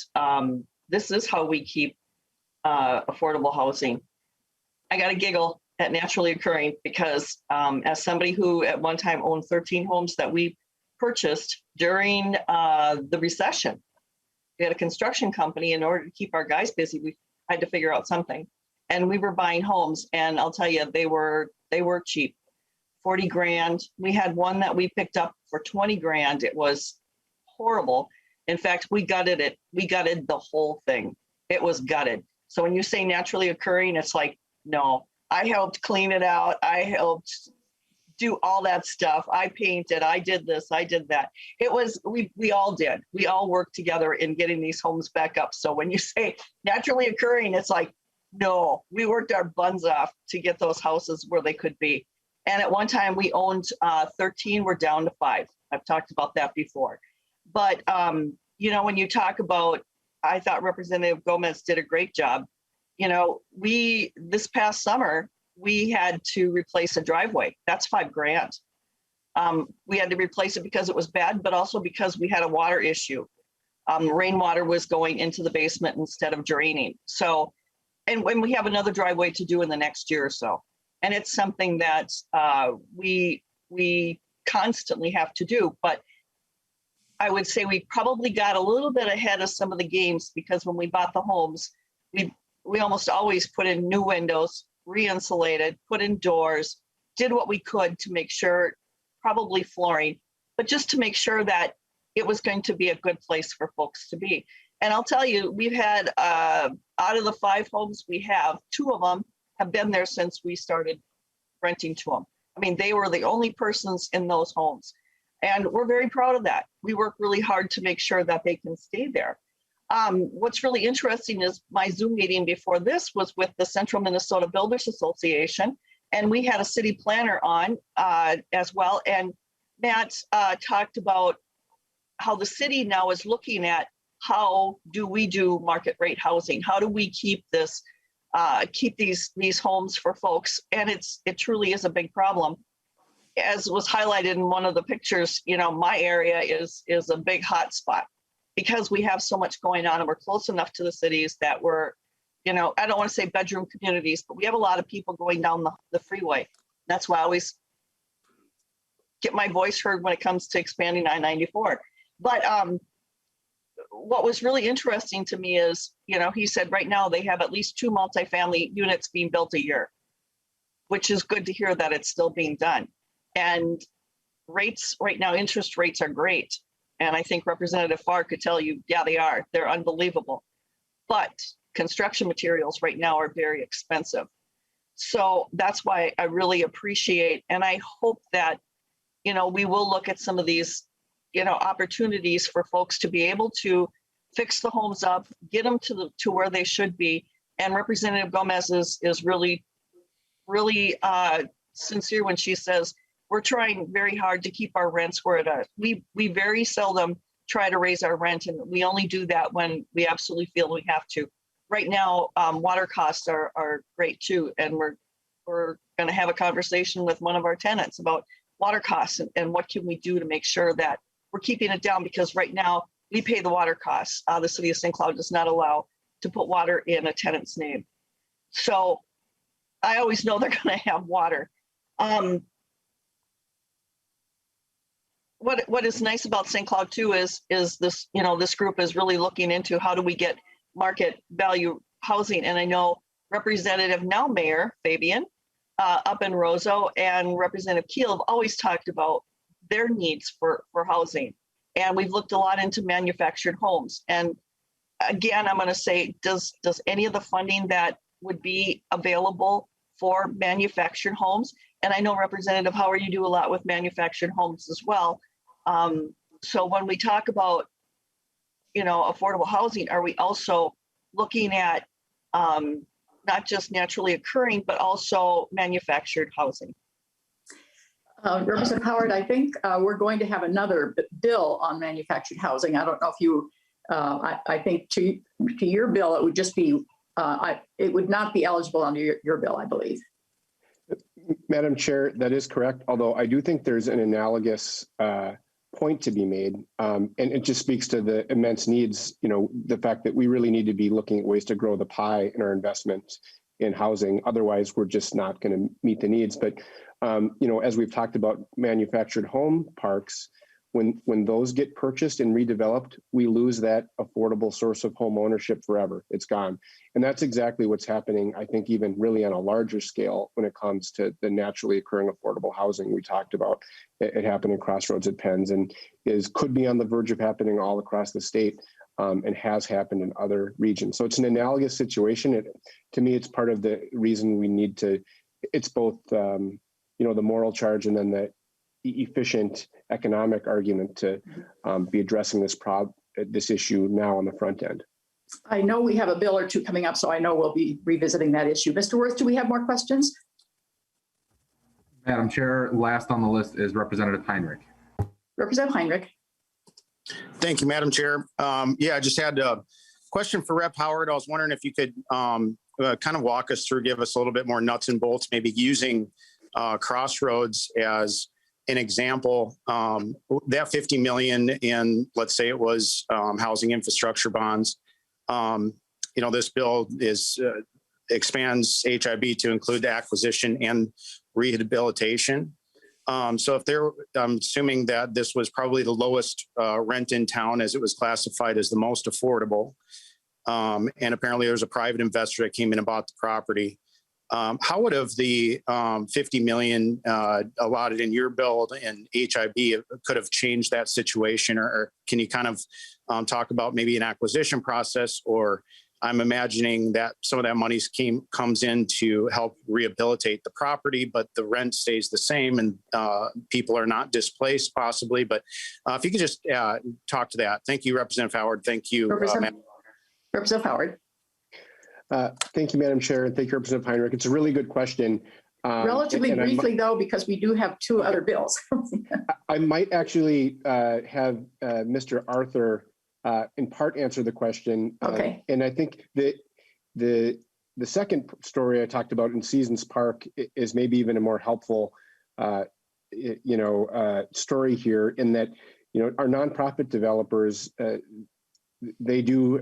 Speaker 14: this is how we keep affordable housing. I got to giggle at naturally occurring because as somebody who at one time owned 13 homes that we purchased during the recession, we had a construction company. In order to keep our guys busy, we had to figure out something. And we were buying homes, and I'll tell you, they were cheap, 40 grand. We had one that we picked up for 20 grand. It was horrible. In fact, we gutted it. We gutted the whole thing. It was gutted. So when you say naturally occurring, it's like, no, I helped clean it out. I helped do all that stuff. I painted, I did this, I did that. It was, we all did. We all worked together in getting these homes back up. So when you say naturally occurring, it's like, no, we worked our buns off to get those houses where they could be. And at one time we owned 13, we're down to 5. I've talked about that before. But, you know, when you talk about, I thought Representative Gomez did a great job. You know, this past summer,
Speaker 3: we had to replace a driveway. That's $5,000. We had to replace it because it was bad, but also because we had a water issue. Rainwater was going into the basement instead of draining. So, and when we have another driveway to do in the next year or so. And it's something that we constantly have to do. But I would say we probably got a little bit ahead of some of the games, because when we bought the homes, we almost always put in new windows, re-insulated, put in doors, did what we could to make sure, probably flooring, but just to make sure that it was going to be a good place for folks to be. And I'll tell you, we've had, out of the 5 homes we have, 2 of them have been there since we started renting to them. I mean, they were the only persons in those homes. And we're very proud of that. We work really hard to make sure that they can stay there. What's really interesting is my Zoom meeting before this was with the Central Minnesota Builders Association, and we had a city planner on as well. And Matt talked about how the city now is looking at how do we do market rate housing? How do we keep this, keep these homes for folks? And it truly is a big problem. As was highlighted in one of the pictures, you know, my area is a big hot spot because we have so much going on and we're close enough to the cities that we're, you know, I don't want to say bedroom communities, but we have a lot of people going down the freeway. That's why I always get my voice heard when it comes to expanding I-94. But what was really interesting to me is, you know, he said right now they have at least 2 multifamily units being built a year, which is good to hear that it's still being done. And rates right now, interest rates are great. And I think Representative Farr could tell you, yeah, they are. They're unbelievable. But construction materials right now are very expensive. So that's why I really appreciate, and I hope that, you know, we will look at some of these, you know, opportunities for folks to be able to fix the homes up, get them to where they should be. And Representative Gomez is really sincere when she says, we're trying very hard to keep our rents where it is. We very seldom try to raise our rent, and we only do that when we absolutely feel we have to. Right now, water costs are great too, and we're going to have a conversation with one of our tenants about water costs and what can we do to make sure that we're keeping it down, because right now we pay the water costs. The city of St. Cloud does not allow to put water in a tenant's name. So I always know they're going to have water. What is nice about St. Cloud too is this, you know, this group is really looking into how do we get market value housing. And I know Representative, now Mayor Fabian, up in Roseau, and Representative Keel have always talked about their needs for housing. And we've looked a lot into manufactured homes. And again, I'm going to say, does any of the funding that would be available for manufactured homes? And I know Representative Howard, you do a lot with manufactured homes as well. So when we talk about, you know, affordable housing, are we also looking at not just naturally occurring, but also manufactured housing?
Speaker 1: Representative Howard, I think we're going to have another bill on manufactured housing. I don't know if you, I think to your bill, it would just be, it would not be eligible under your bill, I believe.
Speaker 6: Madam Chair, that is correct. Although I do think there's an analogous point to be made. And it just speaks to the immense needs, you know, the fact that we really need to be looking at ways to grow the pie in our investments in housing. Otherwise, we're just not going to meet the needs. But, you know, as we've talked about manufactured home parks, when those get purchased and redeveloped, we lose that affordable source of home ownership forever. It's gone. And that's exactly what's happening, I think, even really on a larger scale when it comes to the naturally occurring affordable housing we talked about. It happened in Crossroads at Penns and could be on the verge of happening all across the state, and has happened in other regions. So it's an analogous situation. To me, it's part of the reason we need to, it's both, you know, the moral charge and then the efficient economic argument to be addressing this issue now on the front end.
Speaker 1: I know we have a bill or two coming up, so I know we'll be revisiting that issue. Mr. Worth, do we have more questions?
Speaker 10: Madam Chair, last on the list is Representative Heinrich.
Speaker 1: Representative Heinrich.
Speaker 15: Thank you, Madam Chair. Yeah, I just had a question for Rep. Howard. I was wondering if you could kind of walk us through, give us a little bit more nuts and bolts, maybe using Crossroads as an example? That 50 million in, let's say it was housing infrastructure bonds. This bill expands HIB to include the acquisition and rehabilitation. So I'm assuming that this was probably the lowest rent in town, as it was classified as the most affordable. And apparently there was a private investor that came in and bought the property. How would have the 50 million allotted in your bill and HIB could have changed that situation? Or can you kind of talk about maybe an acquisition process? Or I'm imagining that some of that money comes in to help rehabilitate the property, but the rent stays the same and people are not displaced possibly. But if you could just talk to that. Thank you, Representative Howard. Thank you,
Speaker 1: Representative Howard.
Speaker 6: Thank you, Madam Chair, and thank you, Representative Heinrich. It's a really good question.
Speaker 1: Relatively briefly, though, because we do have two other bills.
Speaker 6: I might actually have Mr. Arthur in part answer the question.
Speaker 1: Okay.
Speaker 6: And I think the second story I talked about in Seasons Park is maybe even a more helpful, story here, in that, our nonprofit developers, they do,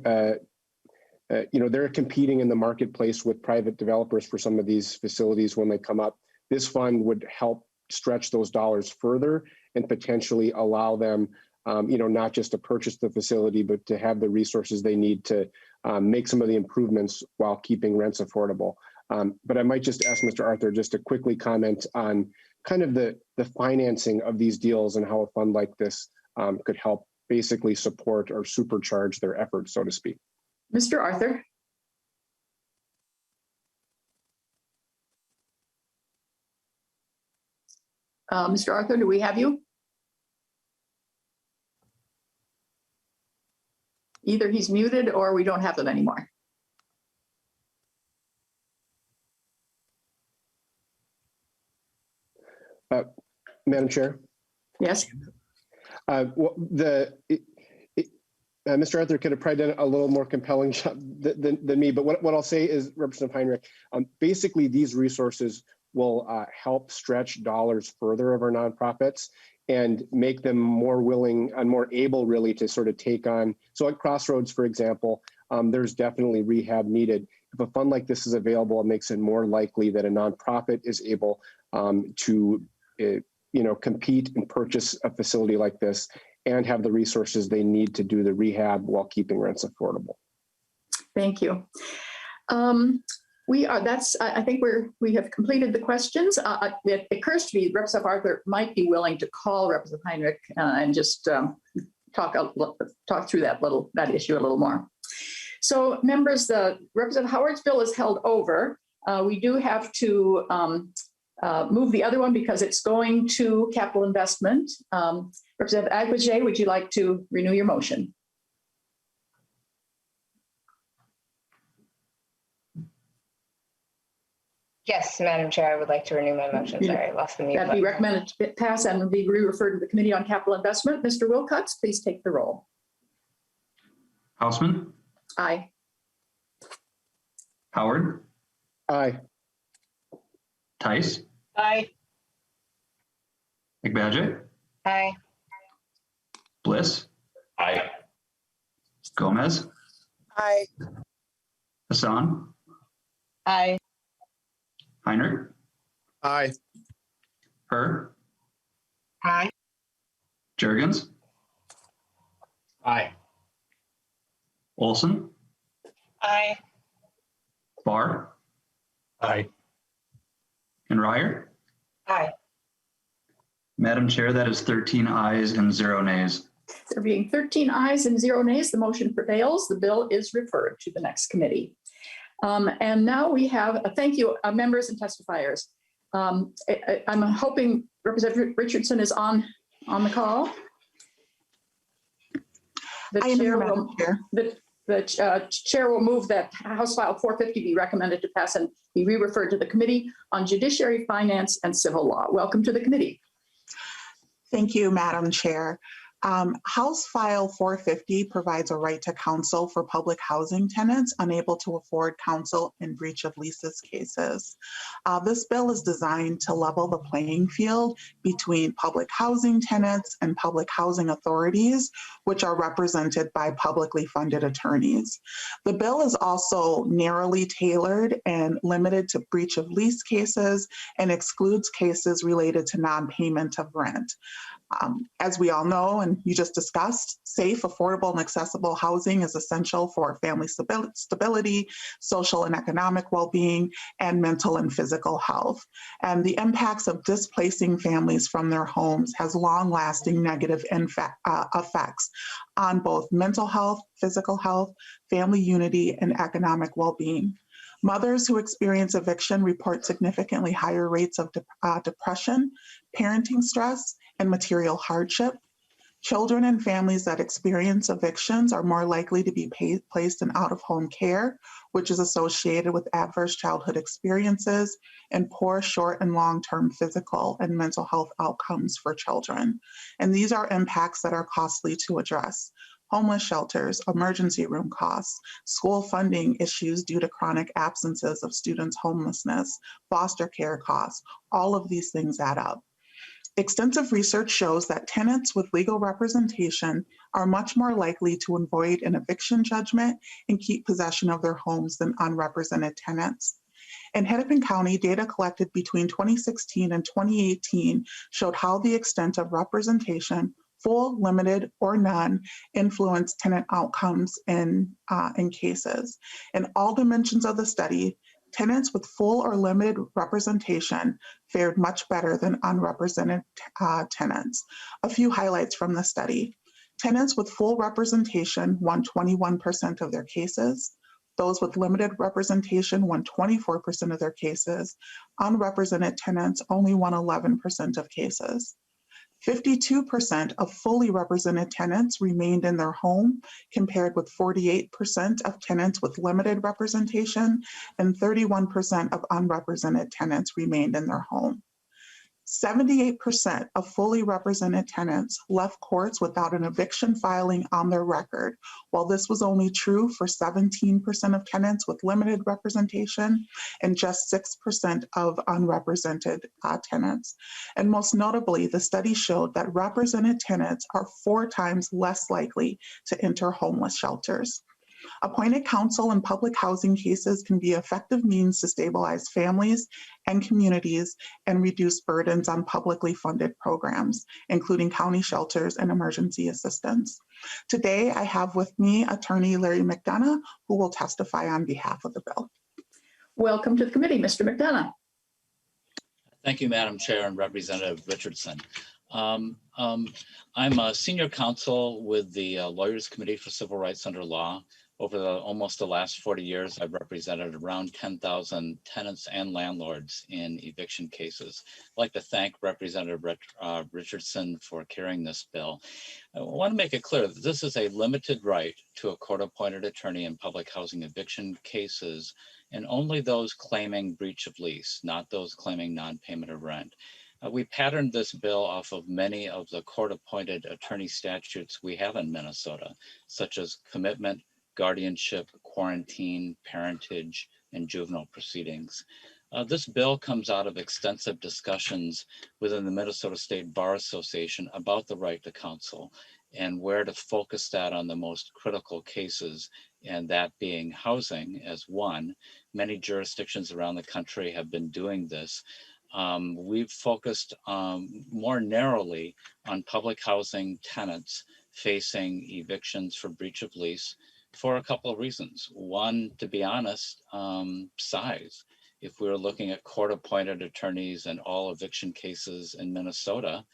Speaker 6: they're competing in the marketplace with private developers for some of these facilities when they come up. This fund would help stretch those dollars further and potentially allow them, not just to purchase the facility, but to have the resources they need to make some of the improvements while keeping rents affordable. But I might just ask Mr. Arthur just to quickly comment on kind of the financing of these deals and how a fund like this could help basically support or supercharge their efforts, so to speak.
Speaker 1: Mr. Arthur. Mr. Arthur, do we have you? Either he's muted or we don't have them anymore.
Speaker 6: Madam Chair?
Speaker 1: Yes.
Speaker 6: Mr. Arthur could have probably done a little more compelling job than me, but what I'll say is, Representative Heinrich, basically these resources will help stretch dollars further of our nonprofits and make them more willing and more able really to sort of take on. So at Crossroads, for example, there's definitely rehab needed. If a fund like this is available, it makes it more likely that a nonprofit is able to compete and purchase a facility like this and have the resources they need to do the rehab while keeping rents affordable.
Speaker 1: Thank you. I think we have completed the questions. It occurs to me Representative Arthur might be willing to call Representative Heinrich and just talk through that issue a little more. So members, Representative Howard's bill is held over. We do have to move the other one because it's going to capital investment. Representative Agbaje, would you like to renew your motion?
Speaker 5: Yes, Madam Chair, I would like to renew my motion. Sorry, I lost the mute
Speaker 1: That'd be
Speaker 5: button.
Speaker 1: recommended to pass and be re-referred to the Committee on Capital Investment. Mr. Wilcox, please take the roll.
Speaker 2: Houseman,
Speaker 1: Aye.
Speaker 2: Howard,
Speaker 6: Aye.
Speaker 2: Tice,
Speaker 3: Aye.
Speaker 2: Agbaje,
Speaker 5: Aye.
Speaker 2: Bliss,
Speaker 4: Aye.
Speaker 2: Gomez,
Speaker 12: Aye.
Speaker 2: Hassan,
Speaker 3: Aye.
Speaker 2: Heinrich,
Speaker 15: Aye.
Speaker 2: Her,
Speaker 5: Aye.
Speaker 2: Jurgens,
Speaker 4: Aye.
Speaker 2: Olson,
Speaker 3: Aye.
Speaker 2: Barr,
Speaker 4: Aye.
Speaker 2: and Ryer.
Speaker 5: Aye.
Speaker 2: Madam Chair, that is 13 ayes and 0 nays.
Speaker 1: There being 13 ayes and 0 nays, the motion prevails. The bill is referred to the next committee. And now we have, thank you, members and testifiers. I'm hoping Representative Richardson is on the call. The chair will move that House File 450 be recommended to pass and be re-referred to the Committee on Judiciary, Finance, and Civil Law. Welcome to the committee.
Speaker 16: Thank you, Madam Chair. House File 450 provides a right to counsel for public housing tenants unable to afford counsel in breach of leases cases. This bill is designed to level the playing field between public housing tenants and public housing authorities, which are represented by publicly funded attorneys. The bill is also narrowly tailored and limited to breach of lease cases and excludes cases related to non-payment of rent. As we all know, and you just discussed, safe, affordable, and accessible housing is essential for family stability, social and economic well-being, and mental and physical health. And the impacts of displacing families from their homes has long-lasting negative effects on both mental health, physical health, family unity, and economic well-being. Mothers who experience eviction report significantly higher rates of depression, parenting stress, and material hardship. Children and families that experience evictions are more likely to be placed in out-of-home care, which is associated with adverse childhood experiences and poor short and long-term physical and mental health outcomes for children. And these are impacts that are costly to address. Homeless shelters, emergency room costs, school funding issues due to chronic absences of students' homelessness, foster care costs, all of these things add up. Extensive research shows that tenants with legal representation are much more likely to avoid an eviction judgment and keep possession of their homes than unrepresented tenants. In Hennepin County, data collected between 2016 and 2018 showed how the extent of representation, full, limited, or none, influence tenant outcomes in cases. In all dimensions of the study, tenants with full or limited representation fared much better than unrepresented tenants. A few highlights from the study. Tenants with full representation won 21% of their cases. Those with limited representation won 24% of their cases. Unrepresented tenants only won 11% of cases. 52% of fully represented tenants remained in their home, compared with 48% of tenants with limited representation, and 31% of unrepresented tenants remained in their home. 78% of fully represented tenants left courts without an eviction filing on their record, while this was only true for 17% of tenants with limited representation and just 6% of unrepresented tenants. And most notably, the study showed that represented tenants are 4 times less likely to enter homeless shelters. Appointed counsel in public housing cases can be effective means to stabilize families and communities and reduce burdens on publicly funded programs, including county shelters and emergency assistance. Today, I have with me Attorney Larry McDonough, who will testify on behalf of the bill.
Speaker 1: Welcome to the committee, Mr. McDonough.
Speaker 17: Thank you, Madam Chair and Representative Richardson. I'm a senior counsel with the Lawyers Committee for Civil Rights Under Law. Over almost the last 40 years, I've represented around 10,000 tenants and landlords in eviction cases. I'd like to thank Representative Richardson for carrying this bill. I want to make it clear that this is a limited right to a court-appointed attorney in public housing eviction cases, and only those claiming breach of lease, not those claiming non-payment of rent. We patterned this bill off of many of the court-appointed attorney statutes we have in Minnesota, such as commitment, guardianship, quarantine, parentage, and juvenile proceedings. This bill comes out of extensive discussions within the Minnesota State Bar Association about the right to counsel and where to focus that on the most critical cases, and that being housing as one. Many jurisdictions around the country have been doing this. We've focused more narrowly on public housing tenants facing evictions for breach of lease for a couple of reasons. One, to be honest, size. If we were looking at court-appointed attorneys in all eviction cases in Minnesota,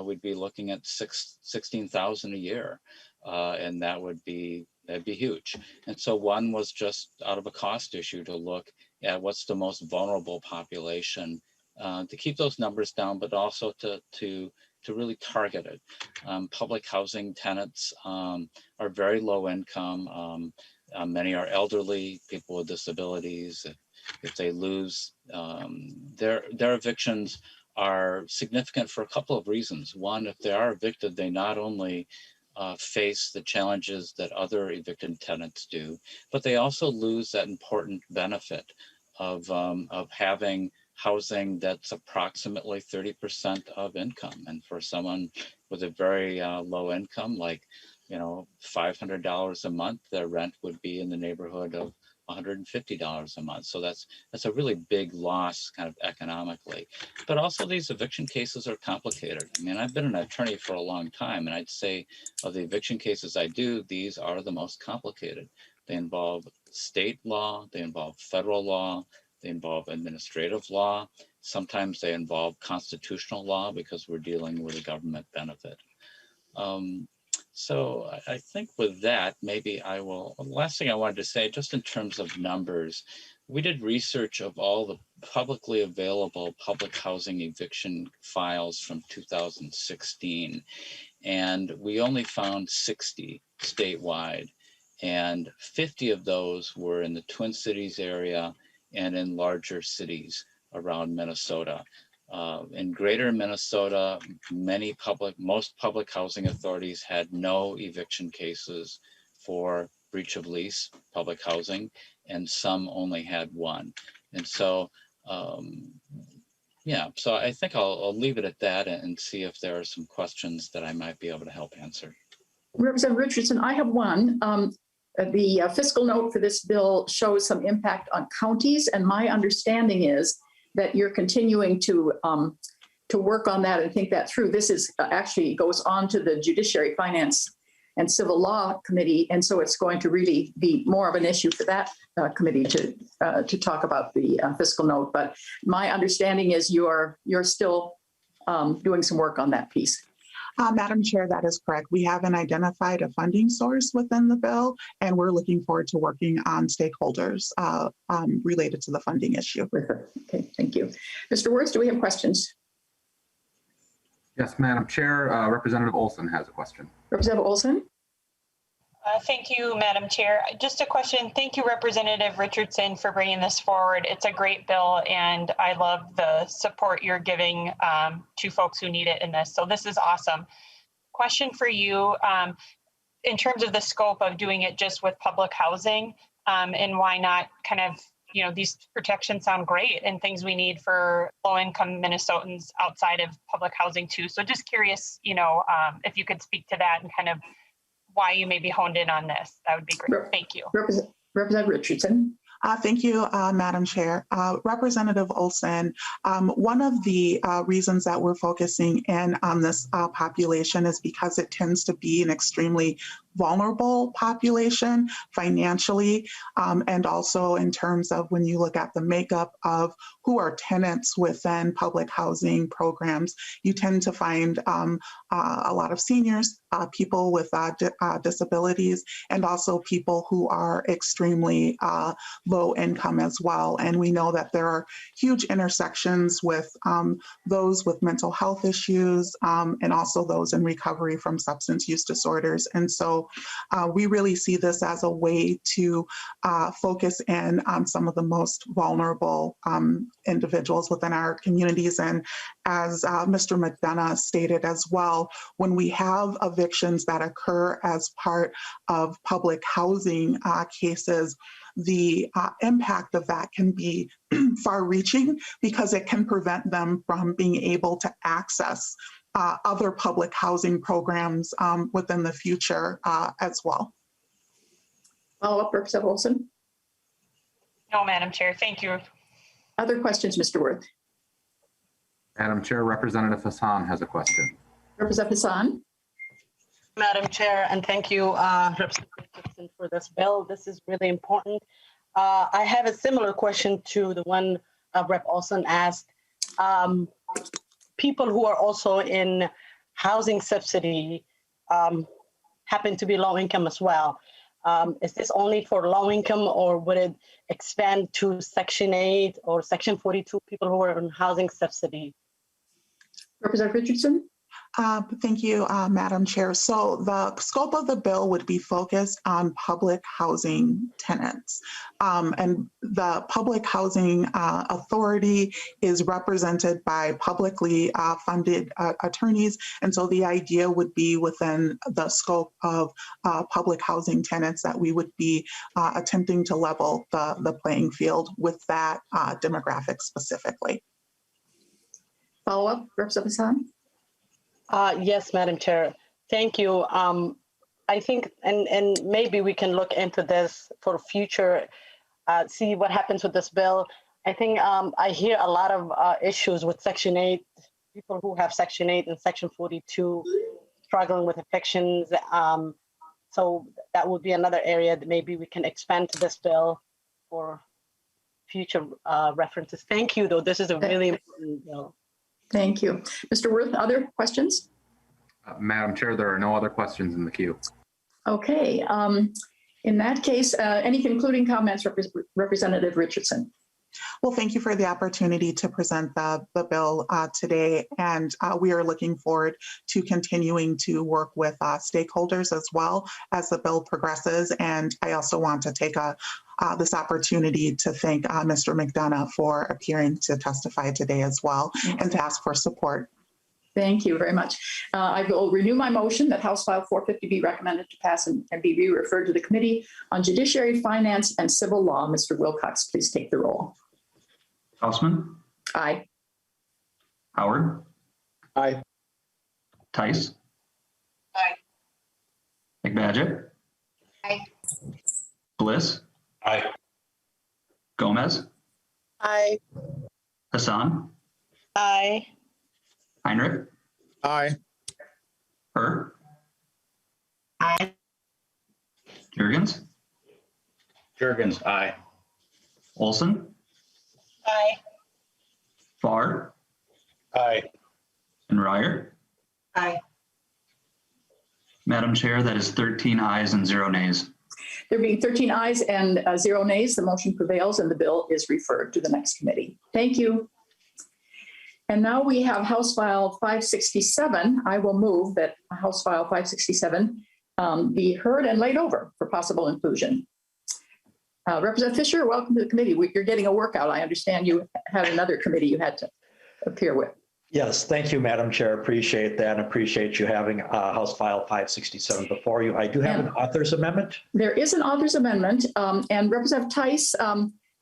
Speaker 17: we'd be looking at 16,000 a year, and that'd be huge. And so one was just out of a cost issue to look at what's the most vulnerable population, to keep those numbers down, but also to really target it. Public housing tenants are very low income. Many are elderly, people with disabilities. If they lose, their evictions are significant for a couple of reasons. One, if they are evicted, they not only face the challenges that other evicted tenants do, but they also lose that important benefit of having housing that's approximately 30% of income. And for someone with a very low income, like, you know, $500 a month, their rent would be in the neighborhood of $150 a month. So that's a really big loss kind of economically. But also these eviction cases are complicated. I mean, I've been an attorney for a long time, and I'd say of the eviction cases I do, these are the most complicated. They involve state law, they involve federal law, they involve administrative law. Sometimes they involve constitutional law because we're dealing with a government benefit. So I think with that, maybe I will, the last thing I wanted to say, just in terms of numbers, we did research of all the publicly available public housing eviction files from 2016, and we only found 60 statewide, and 50 of those were in the Twin Cities area and in larger cities around Minnesota. In greater Minnesota, most public housing authorities had no eviction cases for breach of lease public housing, and some only had one. And so, yeah, so I think I'll leave it at that and see if there are some questions that I might be able to help answer.
Speaker 1: Representative Richardson, I have one. The fiscal note for this bill shows some impact on counties, and my understanding is that you're continuing to work on that and think that through. This is actually goes on to the Judiciary, Finance, and Civil Law Committee, and so it's going to really be more of an issue for that committee to talk about the fiscal note. But my understanding is you're still doing some work on that piece.
Speaker 16: Madam Chair, that is correct. We haven't identified a funding source within the bill, and we're looking forward to working on stakeholders related to the funding issue.
Speaker 1: Okay, thank you. Mr. Wirtz, do we have questions?
Speaker 10: Yes, Madam Chair, Representative Olson has a question.
Speaker 1: Representative Olson?
Speaker 3: Thank you, Madam Chair. Just a question. Thank you, Representative Richardson, for bringing this forward. It's a great bill, and I love the support you're giving to folks who need it in this. So this is awesome. Question for you, in terms of the scope of doing it just with public housing, and why not kind of, you know, these protections sound great and things we need for low-income Minnesotans outside of public housing too. So just curious, you know, if you could speak to that and kind of why you may be honed in on this. That would be great. Thank you.
Speaker 1: Representative Richardson.
Speaker 16: Thank you, Madam Chair. Representative Olson, one of the reasons that we're focusing in on this population is because it tends to be an extremely vulnerable population financially, and also in terms of when you look at the makeup of who are tenants within public housing programs, you tend to find a lot of seniors, people with disabilities, and also people who are extremely low income as well. And we know that there are huge intersections with those with mental health issues, and also those in recovery from substance use disorders. And so we really see this as a way to focus in on some of the most vulnerable individuals within our communities. And as Mr. McDonough stated as well, when we have evictions that occur as part of public housing cases, the impact of that can be far-reaching because it can prevent them from being able to access other public housing programs within the future as well.
Speaker 1: Follow-up, Representative Olson?
Speaker 3: No, Madam Chair, thank you.
Speaker 1: Other questions, Mr. Wirtz?
Speaker 10: Madam Chair, Representative Hassan has a question.
Speaker 1: Representative Hassan?
Speaker 11: Madam Chair, and thank you, Representative Richardson, for this bill. This is really important. I have a similar question to the one Rep. Olson asked. People who are also in housing subsidy happen to be low income as well. Is this only for low income, or would it expand to Section 8 or Section 42 people who are in housing subsidy?
Speaker 1: Representative Richardson?
Speaker 16: Thank you, Madam Chair. So the scope of the bill would be focused on public housing tenants. And the public housing authority is represented by publicly funded attorneys. And so the idea would be within the scope of public housing tenants that we would be attempting to level the playing field with that demographic specifically.
Speaker 1: Follow up, Representative Hassan?
Speaker 11: Yes, Madam Chair. Thank you. I think, and maybe we can look into this for future, see what happens with this bill. I think I hear a lot of issues with Section 8, people who have Section 8 and Section 42 struggling with evictions. So that would be another area that maybe we can expand to this bill for future references. Thank you, though. This is a really important bill.
Speaker 1: Thank you. Mr. Worth, other questions?
Speaker 10: Madam Chair, there are no other questions in the queue.
Speaker 1: Okay. In that case, any concluding comments, Representative Richardson?
Speaker 16: Well, thank you for the opportunity to present the bill today. And we are looking forward to continuing to work with stakeholders as well as the bill progresses. And I also want to take this opportunity to thank Mr. McDonough for appearing to testify today as well and to ask for support.
Speaker 1: Thank you very much. I will renew my motion that House File 450 be recommended to pass and be re-referred to the Committee on Judiciary, Finance, and Civil Law. Mr. Wilcox, please take the roll.
Speaker 2: Hausman?
Speaker 1: Aye.
Speaker 2: Howard?
Speaker 6: Aye.
Speaker 2: Tice?
Speaker 3: Aye.
Speaker 2: Agbaje?
Speaker 5: Aye.
Speaker 2: Bliss?
Speaker 4: Aye.
Speaker 2: Gomez?
Speaker 5: Aye.
Speaker 2: Hassan?
Speaker 3: Aye.
Speaker 2: Heinrich?
Speaker 15: Aye.
Speaker 2: Hur?
Speaker 5: Aye.
Speaker 2: Jurgens?
Speaker 4: Jurgens, aye.
Speaker 2: Olson?
Speaker 3: Aye.
Speaker 2: Farr?
Speaker 4: Aye.
Speaker 2: And Ryer?
Speaker 5: Aye.
Speaker 2: Madam Chair, that is 13 ayes and 0 nays.
Speaker 1: There being 13 ayes and 0 nays, the motion prevails and the bill is referred to the next committee. Thank you. And now we have House File 567. I will move that House File 567 be heard and laid over for possible inclusion. Representative Fischer, welcome to the committee. You're getting a workout. I understand you had another committee you had to appear with.
Speaker 18: Yes, thank you, Madam Chair. Appreciate that and appreciate you having House File 567 before you. I do have an author's amendment.
Speaker 1: There is an author's amendment, and Representative Tice,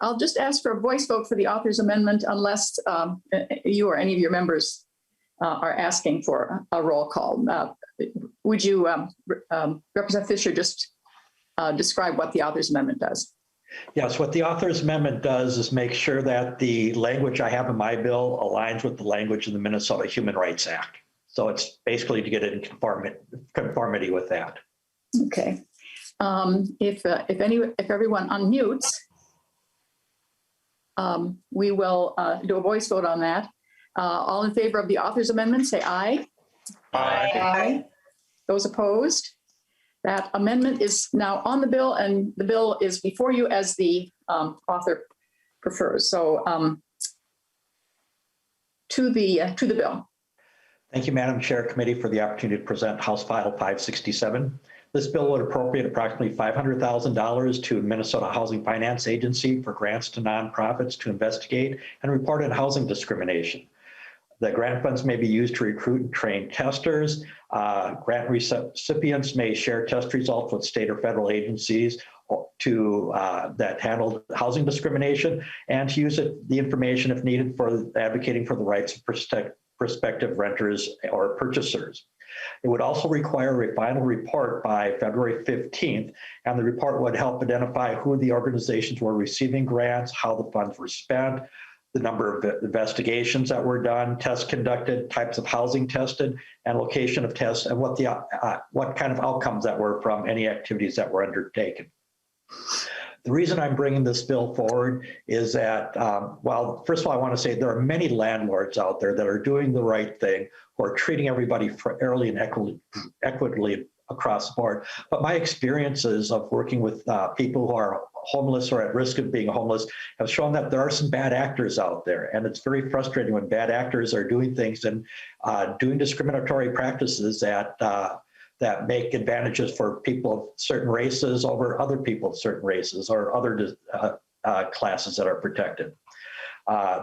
Speaker 1: I'll just ask for a voice vote for the author's amendment unless you or any of your members are asking for a roll call. Would you, Representative Fischer, just describe what the author's amendment does?
Speaker 18: Yes, what the author's amendment does is make sure that the language I have in my bill aligns with the language in the Minnesota Human Rights Act. So it's basically to get it in conformity with that.
Speaker 1: Okay. If everyone unmutes, we will do a voice vote on that. All in favor of the author's amendment, say aye.
Speaker 4: Aye.
Speaker 1: Aye. Those opposed? That amendment is now on the bill, and the bill is before you as the author prefers. So to the bill.
Speaker 18: Thank you, Madam Chair, Committee, for the opportunity to present House File 567. This bill would appropriate approximately $500,000 to Minnesota Housing Finance Agency for grants to nonprofits to investigate and report on housing discrimination. The grant funds may be used to recruit and train testers. Grant recipients may share test results with state or federal agencies that handle housing discrimination, and to use the information if needed for advocating for the rights of prospective renters or purchasers. It would also require a final report by February 15th, and the report would help identify who the organizations were receiving grants, how the funds were spent, the number of investigations that were done, tests conducted, types of housing tested, and location of tests, and what kind of outcomes that were from any activities that were undertaken. The reason I'm bringing this bill forward is that, well, first of all, I want to say there are many landlords out there that are doing the right thing, who are treating everybody fairly and equitably across the board. But my experiences of working with people who are homeless or at risk of being homeless have shown that there are some bad actors out there. And it's very frustrating when bad actors are doing things and doing discriminatory practices that make advantages for people of certain races over other people of certain races or other classes that are protected.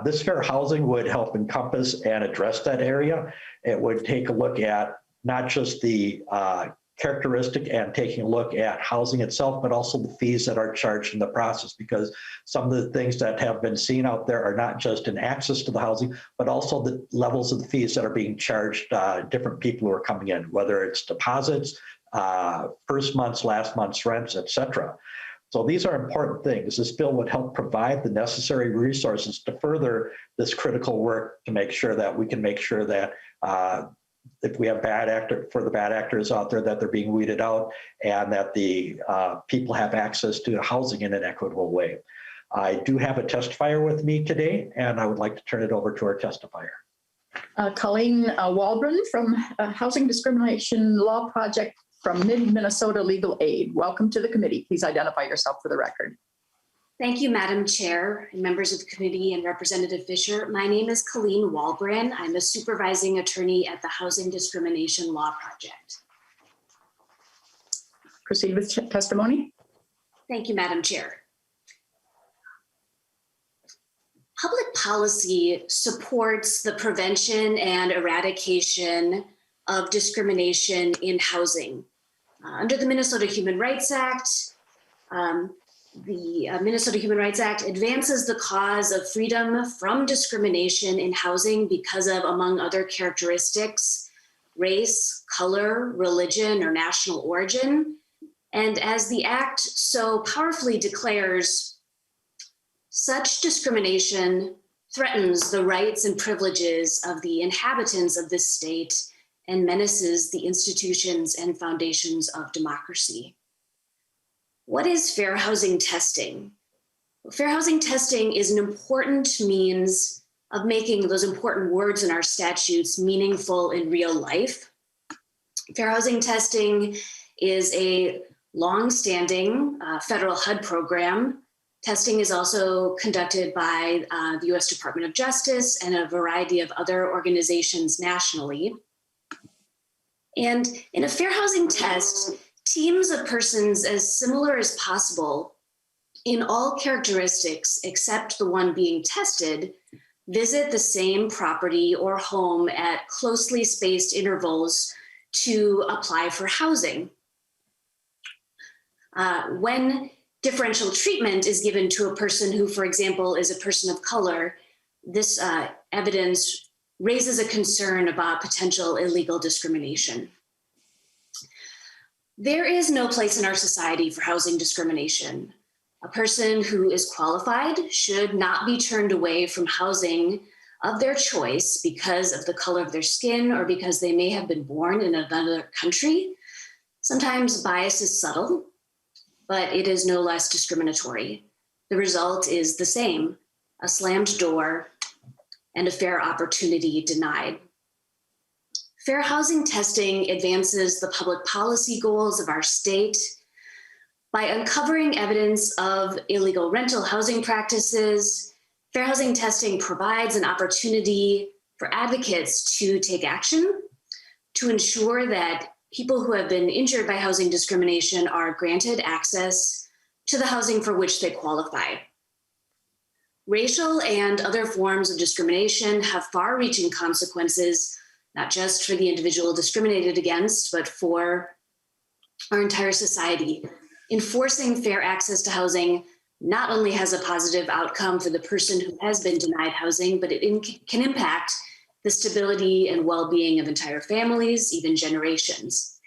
Speaker 18: This fair housing would help encompass and address that area. It would take a look at not just the characteristic and taking a look at housing itself, but also the fees that are charged in the process, because some of the things that have been seen out there are not just in access to the housing, but also the levels of the fees that are being charged different people who are coming in, whether it's deposits, first month's, last month's rents, et cetera. So these are important things. This bill would help provide the necessary resources to further this critical work to make sure that we can make sure that if we have bad actors out there, that they're being weeded out and that the people have access to housing in an equitable way. I do have a testifier with me today, and I would like to turn it over to our testifier.
Speaker 1: Colleen Walbren from Housing Discrimination Law Project from Mid-Minnesota Legal Aid. Welcome to the committee. Please identify yourself for the record.
Speaker 19: Thank you, Madam Chair, and members of the committee and Representative Fischer. My name is Colleen Walbren. I'm a supervising attorney at the Housing Discrimination Law Project.
Speaker 1: Proceed with testimony.
Speaker 19: Thank you, Madam Chair. Public policy supports the prevention and eradication of discrimination in housing. Under the Minnesota Human Rights Act, the Minnesota Human Rights Act advances the cause of freedom from discrimination in housing because of, among other characteristics, race, color, religion, or national origin. And as the act so powerfully declares, such discrimination threatens the rights and privileges of the inhabitants of this state and menaces the institutions and foundations of democracy. What is fair housing testing? Fair housing testing is an important means of making those important words in our statutes meaningful in real life. Fair housing testing is a long-standing federal HUD program. Testing is also conducted by the U.S. Department of Justice and a variety of other organizations nationally. And in a fair housing test, teams of persons as similar as possible in all characteristics except the one being tested visit the same property or home at closely spaced intervals to apply for housing. When differential treatment is given to a person who, for example, is a person of color, this evidence raises a concern about potential illegal discrimination. There is no place in our society for housing discrimination. A person who is qualified should not be turned away from housing of their choice because of the color of their skin or because they may have been born in another country. Sometimes bias is subtle, but it is no less discriminatory. The result is the same: a slammed door and a fair opportunity denied. Fair housing testing advances the public policy goals of our state by uncovering evidence of illegal rental housing practices. Fair housing testing provides an opportunity for advocates to take action to ensure that people who have been injured by housing discrimination are granted access to the housing for which they qualify. Racial and other forms of discrimination have far-reaching consequences, not just for the individual discriminated against, but for our entire society. Enforcing fair access to housing not only has a positive outcome for the person who has been denied housing, but it can impact the stability and well-being of entire families, even generations.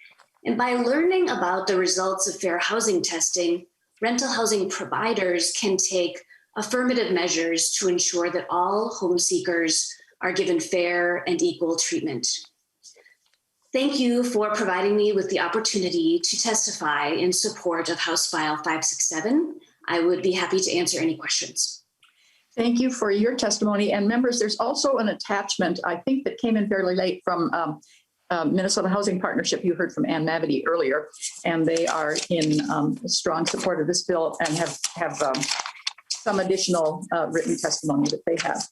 Speaker 19: And by learning about the results of fair housing testing, rental housing providers can take affirmative measures to ensure that all home seekers are given fair and equal treatment. Thank you for providing me with the opportunity to testify in support of House File 567. I would be happy to answer any questions.
Speaker 1: Thank you for your testimony. And members, there's also an attachment, I think, that came in fairly late from Minnesota Housing Partnership, you heard from Ann Mavity earlier, and they are in strong support of this bill and have some additional written testimony that they have.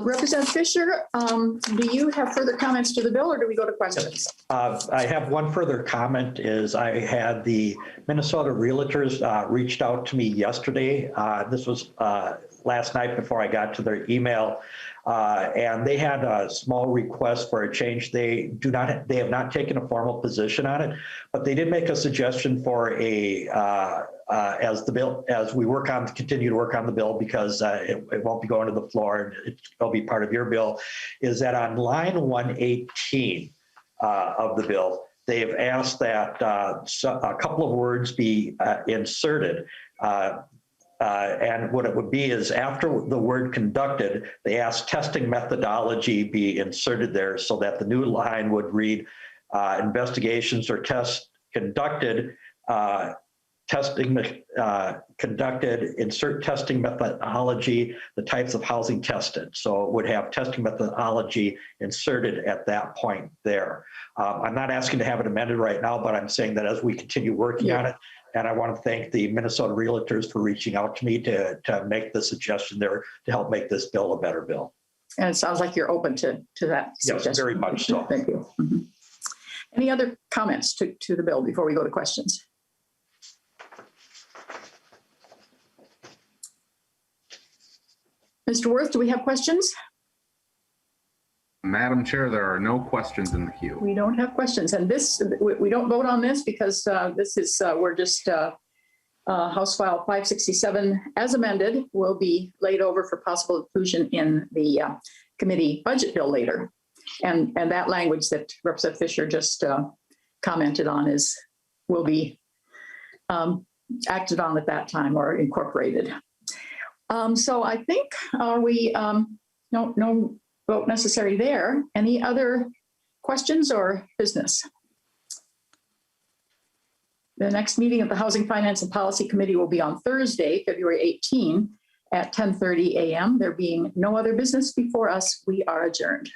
Speaker 1: Representative Fischer, do you have further comments to the bill, or do we go to questions?
Speaker 18: I have one further comment. Is I had the Minnesota Realtors reached out to me yesterday. This was last night before I got to their email, and they had a small request for a change. They have not taken a formal position on it, but they did make a suggestion for a as we continue to work on the bill, because it won't be going to the floor and it'll be part of your bill, is that on line 118 of the bill, they have asked that a couple of words be inserted. And what it would be is, after the word conducted, they ask testing methodology be inserted there, so that the new line would read investigations or tests conducted, insert testing methodology, the types of housing tested. So it would have testing methodology inserted at that point there. I'm not asking to have it amended right now, but I'm saying that as we continue working on it, and I want to thank the Minnesota Realtors for reaching out to me to make the suggestion there to help make this bill a better bill.
Speaker 1: And it sounds like you're open to that suggestion.
Speaker 18: Yes, very much so.
Speaker 1: Thank you. Mm-hmm. Any other comments to the bill before we go to questions? Mr. Worth, do we have questions?
Speaker 10: Madam Chair, there are no questions in the queue.
Speaker 1: We don't have questions, and this, we don't vote on this because this is, we're just, House File 567 as amended will be laid over for possible inclusion in the committee budget bill later. And that language that Representative Fischer just commented on will be acted on at that time or incorporated. So I think we, no vote necessary there. Any other questions or business? The next meeting of the Housing Finance and Policy Committee will be on Thursday, February 18 at 10:30 a.m. There being no other business before us, we are adjourned.